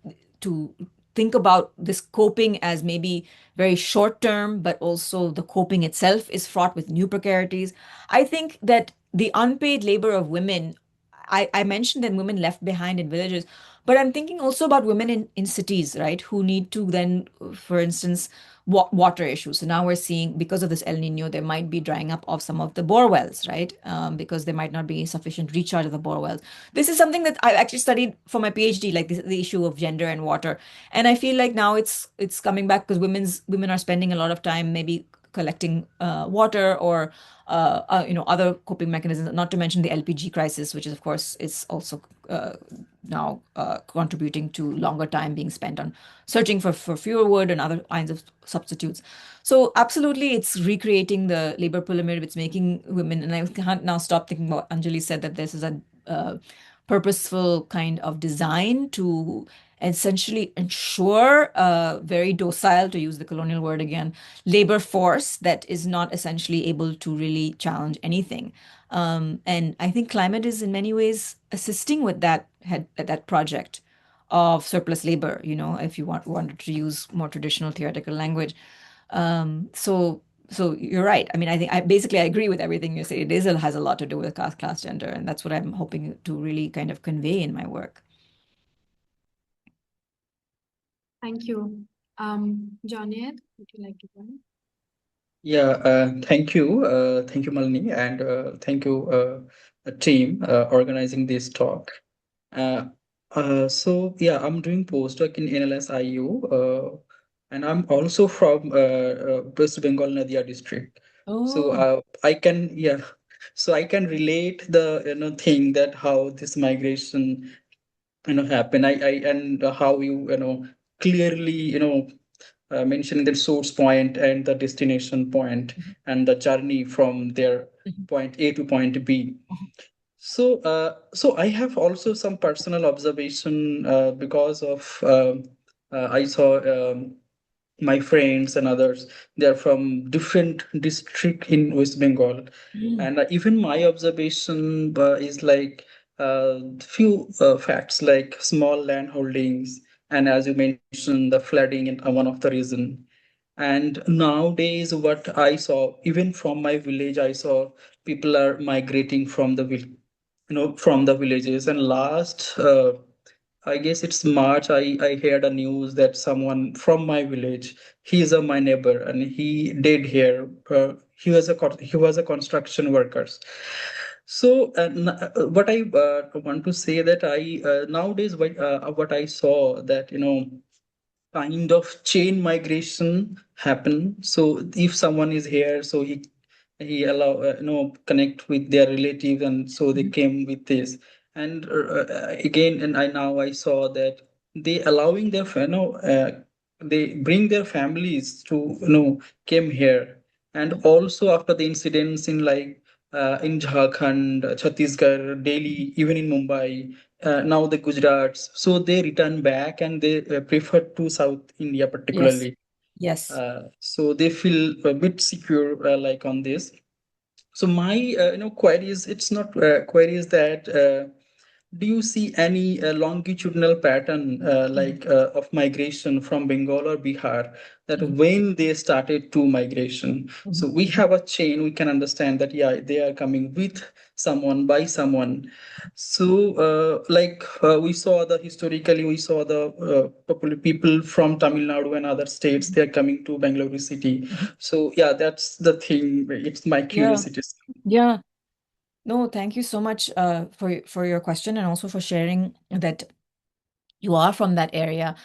Speaker 2: think about this coping as maybe very short term, but also the coping itself is fraught with new precarities. I think that the unpaid labor of women I mentioned that women left behind in villages, but I'm thinking also about women in cities, right, who need to then, for instance, water issues. So now we're seeing, because of this El Nino, there might be drying up of some of the bore wells, right? Because there might not be sufficient recharge of the bore wells. This is something that I actually studied for my PhD, like the issue of gender and water. And I feel like now it's coming back because women are spending a lot of time maybe collecting water or other coping mechanisms, not to mention the LPG crisis, which is, of course, is also now contributing to longer time being spent on searching for fuel wood and other kinds of substitutes. So absolutely, it's recreating the labor pyramid. It's making women, and I can't now stop thinking about Anjali said that this is a purposeful kind of design to essentially ensure a very docile, to use the colonial word again, labor force that is not essentially able to really challenge anything. And I think climate is in many ways assisting with that project of surplus labor, if you wanted to use more traditional theoretical language. So you're right. I mean, I think I agree with everything you say. It has a lot to do with class, gender, and that's what I'm hoping to really kind of convey in my work.
Speaker 1: Thank you. Johnny, would you like to go ahead?
Speaker 6: Yeah, thank you. Thank you, Malini, and thank you, team, organizing this talk. So yeah, I'm doing postdoc in NLS-IU, and I'm also from West Bengal Nadia district. So
Speaker 2: Oh,
Speaker 6: I can relate the thing that how this migration happen. I and how you clearly mentioning the source point and the destination point and the journey from their point A to point B. So I have also some personal observation because of I saw my friends and others. They are from different district in West Bengal,
Speaker 2: mm,
Speaker 6: and even my observation is like few facts like small land holdings, and as you mentioned, the flooding in one of the reason. And nowadays, what I saw, even from my village, I saw people are migrating from from the villages. And last, I guess it's March, I heard a news that someone from my village, he's my neighbor, and he did here. He was a construction worker. So, what I want to say that I nowadays what I saw that kind of chain migration happen. So if someone is here, so he allow connect with their relative, and so they came with this. And again, and I saw that they allowing their they bring their families to came here. And also after the incidents in like in Jharkhand, Chhattisgarh, Delhi, even in Mumbai, now the Gujarats, so they return back and they prefer to South India
Speaker 2: yes,
Speaker 6: particularly.
Speaker 2: yes.
Speaker 6: So they feel a bit secure like on this. So my queries, it's not queries that do you see any longitudinal pattern of migration from Bengal or Bihar, that
Speaker 2: Mhm,
Speaker 6: when they started to migration? So
Speaker 2: mhm,
Speaker 6: we have a chain, we can understand that, yeah, they are coming with someone, by someone. So we saw historically, we saw the people from Tamil Nadu and other states, they are coming to Bangalore city.
Speaker 2: mhm.
Speaker 6: So yeah, that's the thing. It's my
Speaker 2: Yeah,
Speaker 6: curiosity.
Speaker 2: yeah. No, thank you so much for your question and also for sharing that you are from that area.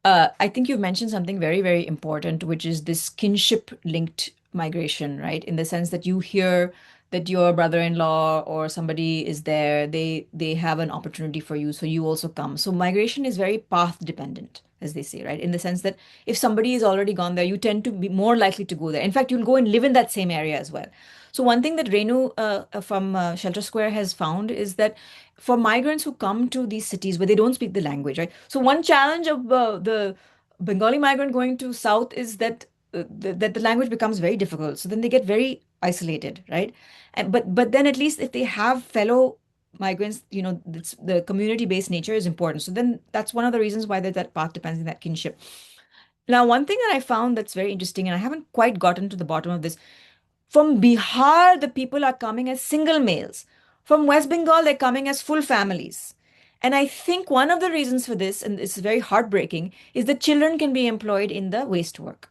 Speaker 2: I think you've mentioned something very, very important, which is this kinship linked migration, right? In the sense that you hear that your brother-in-law or somebody is there, they have an opportunity for you, so you also come. So migration is very path dependent, as they say, right? In the sense that if somebody is already gone there, you tend to be more likely to go there. In fact, you'll go and live in that same area as well. So one thing that Renu from Shelter Square has found is that for migrants who come to these cities where they don't speak the language, right? So one challenge of the Bengali migrant going to South is that that the language becomes very difficult. So then they get very isolated, right? And but then at least if they have fellow migrants, the community-based nature is important. So then that's one of the reasons why that path depends on that kinship. Now, one thing that I found that's very interesting, and I haven't quite gotten to the bottom of this, from Bihar, the people are coming as single males. From West Bengal, they're coming as full families. And I think one of the reasons for this, and it's very heartbreaking, is that children can be employed in the waste work.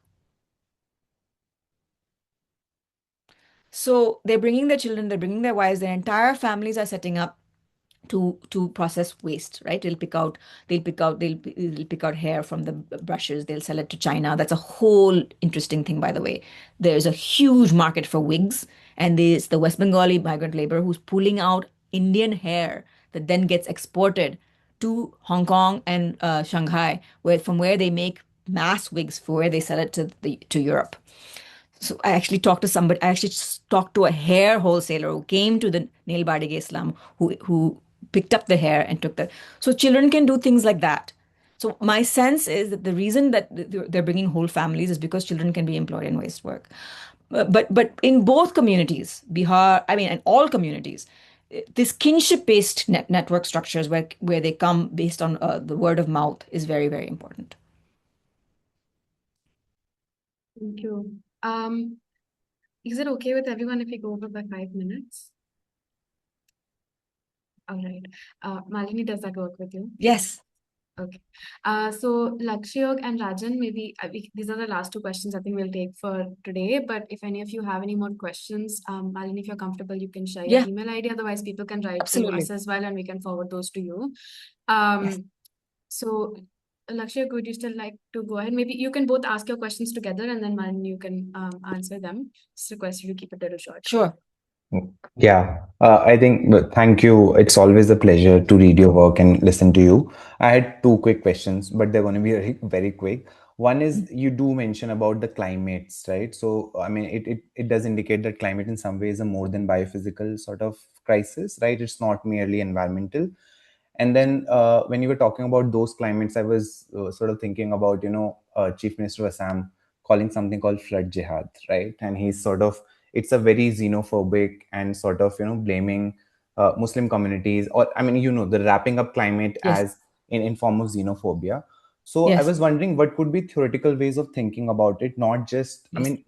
Speaker 2: So they're bringing their children, they're bringing their wives, their entire families are setting up to process waste, right? They'll pick out hair from the brushes, they'll sell it to China. That's a whole interesting thing, by the way. There's a huge market for wigs, and there's the West Bengali migrant labor who's pulling out Indian hair that then gets exported to Hong Kong and Shanghai, from where they make mass wigs for where they sell it to Europe. So I actually talked to somebody. I actually talked to a hair wholesaler who came to the nail bardige slum, who picked up the hair and took the. So children can do things like that. So my sense is that the reason that they're bringing whole families is because children can be employed in waste work. But in both communities, Bihar, I mean, and all communities, this kinship-based network structures where they come based on the word of mouth is very, very important.
Speaker 1: Thank you. Is it okay with everyone if we go over by 5 minutes? All right. Malini, does that work with you?
Speaker 2: Yes.
Speaker 1: Okay. So Lakshayog and Rajan, maybe these are the last two questions I think we'll take for today. But if any of you have any more questions, Malini, if you're comfortable, you can share your
Speaker 2: Yeah,
Speaker 1: email ID. Otherwise, people can write to
Speaker 2: absolutely.
Speaker 1: us as well, and we can forward those to you.
Speaker 2: Yes.
Speaker 1: So Lakshayog, would you still like to go ahead? Maybe you can both ask your questions together, and then Malini, you can answer them. Just request you to keep it a little short.
Speaker 2: Sure.
Speaker 7: Yeah, I think, thank you. It's always a pleasure to read your work and listen to you. I had two quick questions, but they're going to be very, very quick. One is you do mention about the climates, right? So, I mean, it does indicate that climate in some ways is a more than biophysical sort of crisis, right? It's not merely environmental. And then when you were talking about those climates, I was sort of thinking about, Chief Minister of Assam calling something called flood jihad, right? And he's sort of, it's a very xenophobic and sort of, blaming Muslim communities, or, I mean, the wrapping up climate
Speaker 2: Yes.
Speaker 7: as in form of xenophobia. So I
Speaker 2: Yes.
Speaker 7: was wondering what could be theoretical ways of thinking about it, not just, I
Speaker 2: Yes.
Speaker 7: mean,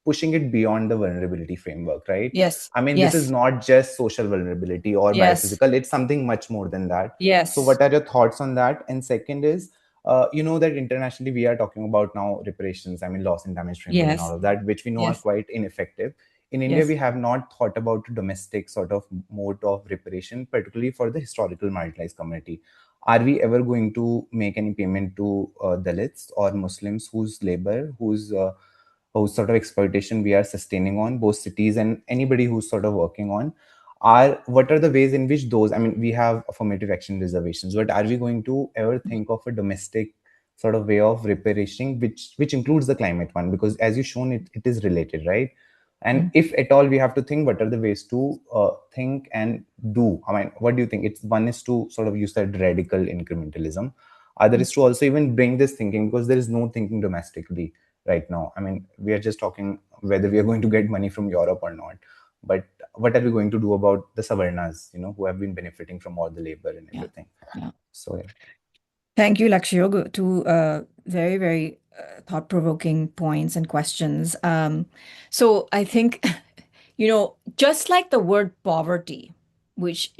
Speaker 7: pushing it beyond the vulnerability framework, right?
Speaker 2: Yes.
Speaker 7: I mean, this is
Speaker 2: Yes.
Speaker 7: not just social vulnerability or
Speaker 2: Yes.
Speaker 7: biophysical, it's something much more than that. So
Speaker 2: Yes.
Speaker 7: what are your thoughts on that? And second is, that internationally we are talking about now reparations, I mean, loss and damage framework and all
Speaker 2: Yes.
Speaker 7: of that, which we know are
Speaker 2: Yes.
Speaker 7: quite ineffective. In India,
Speaker 2: Yes.
Speaker 7: we have not thought about a domestic sort of mode of reparation, particularly for the historical marginalized community. Are we ever going to make any payment to Dalits or Muslims whose labor, whose sort of exploitation we are sustaining on both cities and anybody who's sort of working on? What are the ways in which those, I mean, we have affirmative action reservations, but are we going to ever think of a domestic sort of way of reparation which includes the climate one? Because as you shown, it is related, right? And if at all we have to think, what are the ways to think and do? I mean, what do you think? It's one is to sort of, you said, radical incrementalism. Other is to also even bring this thinking, because there is no thinking domestically right now. I mean, we are just talking whether we are going to get money from Europe or not. But what are we going to do about the Savarnas, who have been benefiting from all the labor and
Speaker 2: Yeah.
Speaker 7: everything?
Speaker 2: Yeah.
Speaker 7: So yeah.
Speaker 2: Thank you, Lakshya, two very, very thought-provoking points and questions. So I think, just like the word poverty, which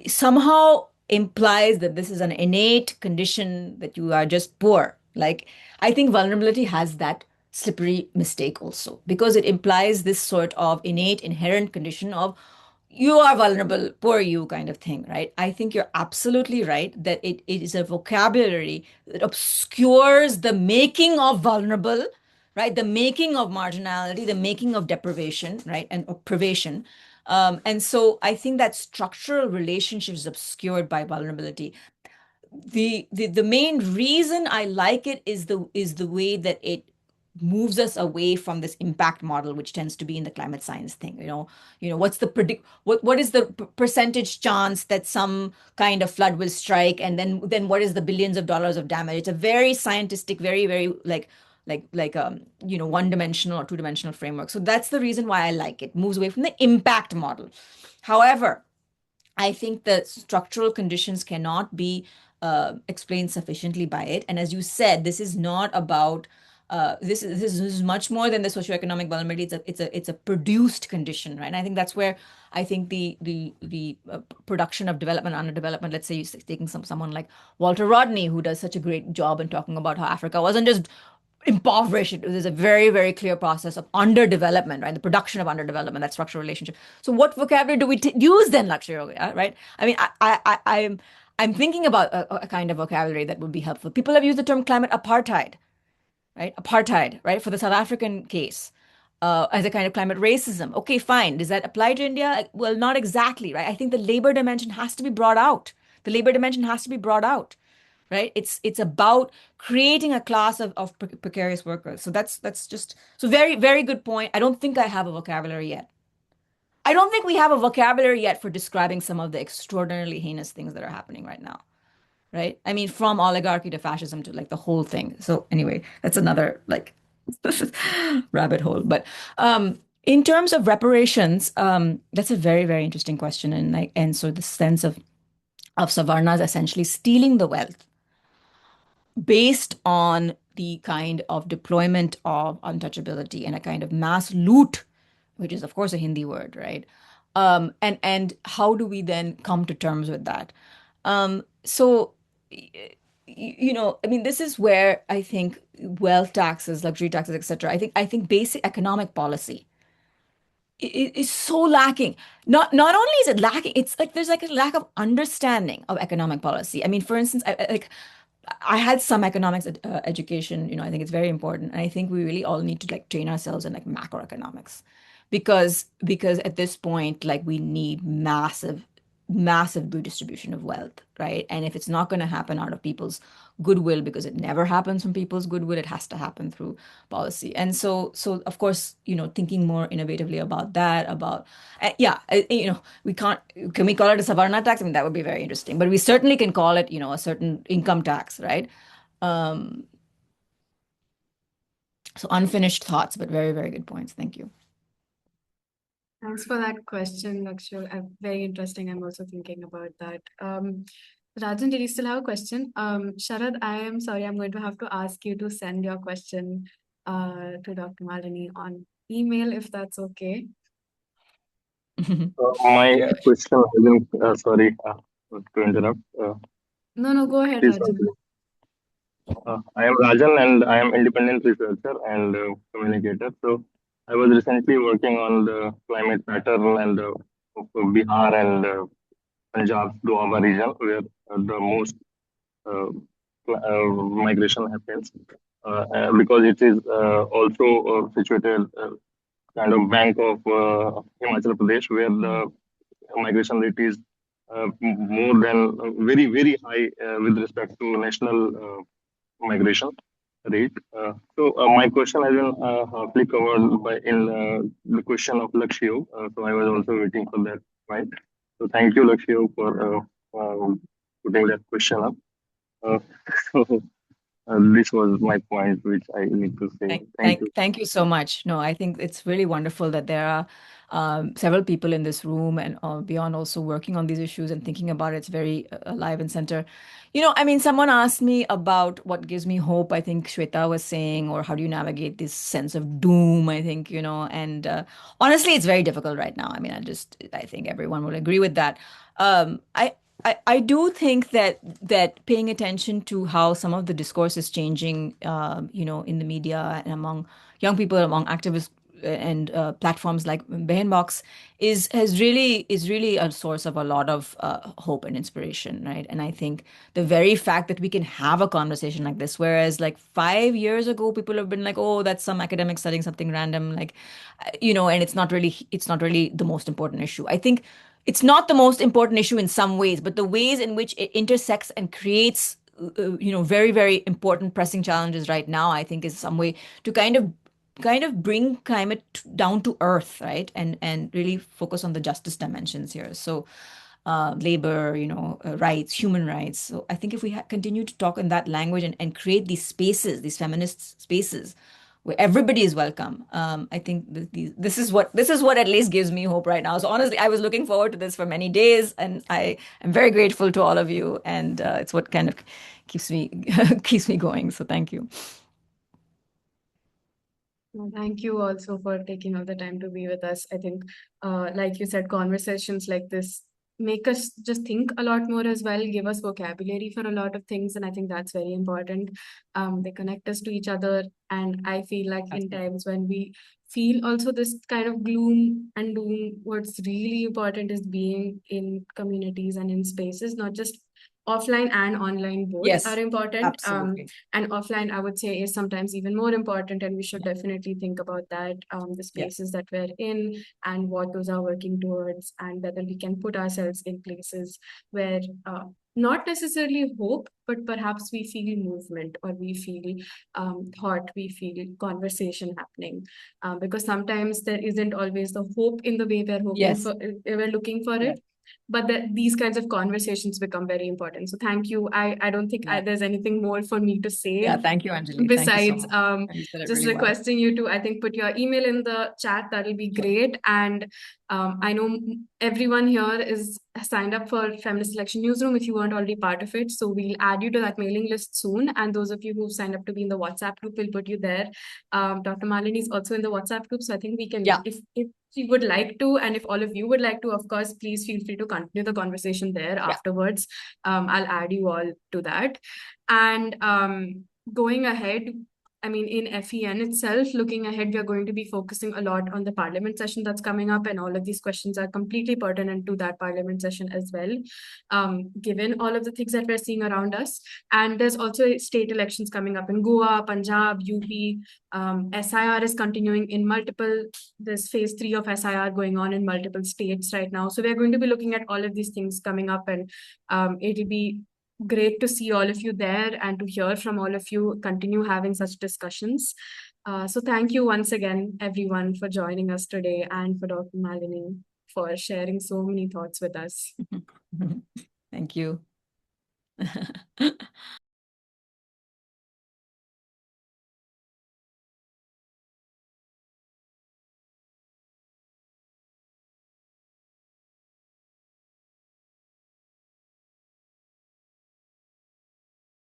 Speaker 2: somehow implies that this is an innate condition that you are just poor. Like, I think vulnerability has that slippery mistake also, because it implies this sort of innate, inherent condition of you are vulnerable, poor you kind of thing, right? I think you're absolutely right that it is a vocabulary that obscures the making of vulnerable, right? The making of marginality, the making of deprivation, right? And of privation. And so I think that structural relationship is obscured by vulnerability. The main reason I like it is the way that it moves us away from this impact model, which tends to be in the climate science thing. What's the what is the percentage chance that some kind of flood will strike, and then what is the billions of dollars of damage? It's a very scientific, very, very one dimensional or two dimensional framework. So that's the reason why I like it. Moves away from the impact model. However, I think the structural conditions cannot be explained sufficiently by it. And as you said, this is not about This is much more than the socioeconomic vulnerability. It's a produced condition, right? And I think that's where I think the production of development, underdevelopment. Let's say you're taking someone like Walter Rodney, who does such a great job in talking about how Africa wasn't just impoverished. There's a very, very clear process of underdevelopment, right? The production of underdevelopment, that structural relationship. So what vocabulary do we use then, Lakshya Yoga, right? I mean, I'm thinking about a kind of vocabulary that would be helpful. People have used the term climate apartheid, right? Apartheid, right? For the South African case, as a kind of climate racism. Okay, fine. Does that apply to India? Well, not exactly, right? I think the labor dimension has to be brought out. The labor dimension has to be brought out, right? It's about creating a class of precarious workers. So that's just so very, very good point. I don't think I have a vocabulary yet. I don't think we have a vocabulary yet for describing some of the extraordinarily heinous things that are happening right now, right? I mean, from oligarchy to fascism to like the whole thing. So anyway, that's another like rabbit hole. But in terms of reparations, that's a very, very interesting question. And so the sense of Savarnas essentially stealing the wealth based on the kind of deployment of untouchability and a kind of mass loot, which is of course a Hindi word, right? And how do we then come to terms with that? So, I mean, this is where I think wealth taxes, luxury taxes, etc. I think basic economic policy is so lacking. Not only is it lacking, it's like there's like a lack of understanding of economic policy. I mean, for instance, I had some economics education. I think it's very important, and I think we really all need to like train ourselves in like macroeconomics, because at this point, like we need massive redistribution of wealth, right? And if it's not going to happen out of people's goodwill, because it never happens from people's goodwill, it has to happen through policy. And so of course, thinking more innovatively about that, we can we call it a Savarna tax? I mean, that would be very interesting, but we certainly can call it, a certain income tax, right? So unfinished thoughts, but very, very good points. Thank you.
Speaker 1: Thanks for that question, Lakshya. Very interesting. I'm also thinking about that. Rajan, did you still have a question? Sharad, I am sorry, I'm going to have to ask you to send your question to Dr. Malini on email, if that's okay.
Speaker 8: My question isn't, sorry to interrupt.
Speaker 1: No, go ahead,
Speaker 8: Please
Speaker 1: Rajan.
Speaker 8: continue. I am Rajan and I am independent researcher and communicator. So I was recently working on the climate pattern and Bihar and Punjab Doaba region where the most migration happens because it is also situated kind of bank of Himachal Pradesh where the migration rate is more than very, very high with respect to national migration rate. So my question has been halfly covered in the question of Lakshya. So I was also waiting for that point. So thank you, Lakshya, for putting that question up. So this was my point, which I need to say. Thank you.
Speaker 2: Thank you so much. No, I think it's really wonderful that there are several people in this room and beyond also working on these issues and thinking about it. It's very alive and center. I mean, someone asked me about what gives me hope. I think Shweta was saying, or how do you navigate this sense of doom? I think, and honestly, it's very difficult right now. I mean, I think everyone will agree with that. I do think that paying attention to how some of the discourse is changing, in the media and among young people, among activists and platforms like Behenbox is really a source of a lot of hope and inspiration, right? And I think the very fact that we can have a conversation like this, whereas like 5 years ago, people have been like, oh, that's some academic studying something random, like, and it's not really the most important issue. I think it's not the most important issue in some ways, but the ways in which it intersects and creates, very, very important pressing challenges right now, I think is some way to kind of bring climate down to earth, right? And really focus on the justice dimensions here. So labor, rights, human rights. So I think if we continue to talk in that language and create these spaces, these feminist spaces, where everybody is welcome. I think this is what at least gives me hope right now. So honestly, I was looking forward to this for many days, and I am very grateful to all of you. And it's what kind of keeps me going. So thank you.
Speaker 1: Thank you also for taking all the time to be with us. I think, like you said, conversations like this make us just think a lot more as well, give us vocabulary for a lot of things. And I think that's very important. They connect us to each other. And I feel like in times when we feel also this kind of gloom and doom, what's really important is being in communities and in spaces, not just offline and online, both
Speaker 2: Yes,
Speaker 1: are important.
Speaker 2: absolutely.
Speaker 1: And offline, I would say, is sometimes even more important, and we should definitely think about that, the spaces that we're in and what those are working towards, and whether we can put ourselves in places where not necessarily hope, but perhaps we feel movement, or we feel thought, we feel conversation happening. Because sometimes there isn't always the hope in the way we're hoping for, we're looking for it. But these kinds of conversations become very important. So thank you. I don't think there's anything more for me to say.
Speaker 2: Yeah, thank you, Anjali.
Speaker 1: Besides,
Speaker 2: thank you so much.
Speaker 1: just
Speaker 2: really
Speaker 1: requesting you to, I think, put your email in the chat. That'll be great. And I know everyone here is signed up for Feminist Selection Newsroom if you weren't already part of it. So we'll add you to that mailing list soon. And those of you who've signed up to be in the WhatsApp group, we'll put you there. Dr. Malini is also in the WhatsApp group. So I think we can, if she would like to, and if all of you would like to, of course, please feel free to continue the conversation there afterwards. I'll add you all to that. And going ahead, I mean, in FEN itself, looking ahead, we are going to be focusing a lot on the parliament session that's coming up, and all of these questions are completely pertinent to that parliament session as well, given all of the things that we're seeing around us. And there's also state elections coming up in Goa, Punjab, UP. SIR is continuing in multiple, there's phase 3 of SIR going on in multiple states right now. So we're going to be looking at all of these things coming up, and it'll be great to see all of you there and to hear from all of you, continue having such discussions. So thank you once again, everyone, for joining us today, and for Dr. Malini for sharing so many thoughts with us.
Speaker 2: Thank you.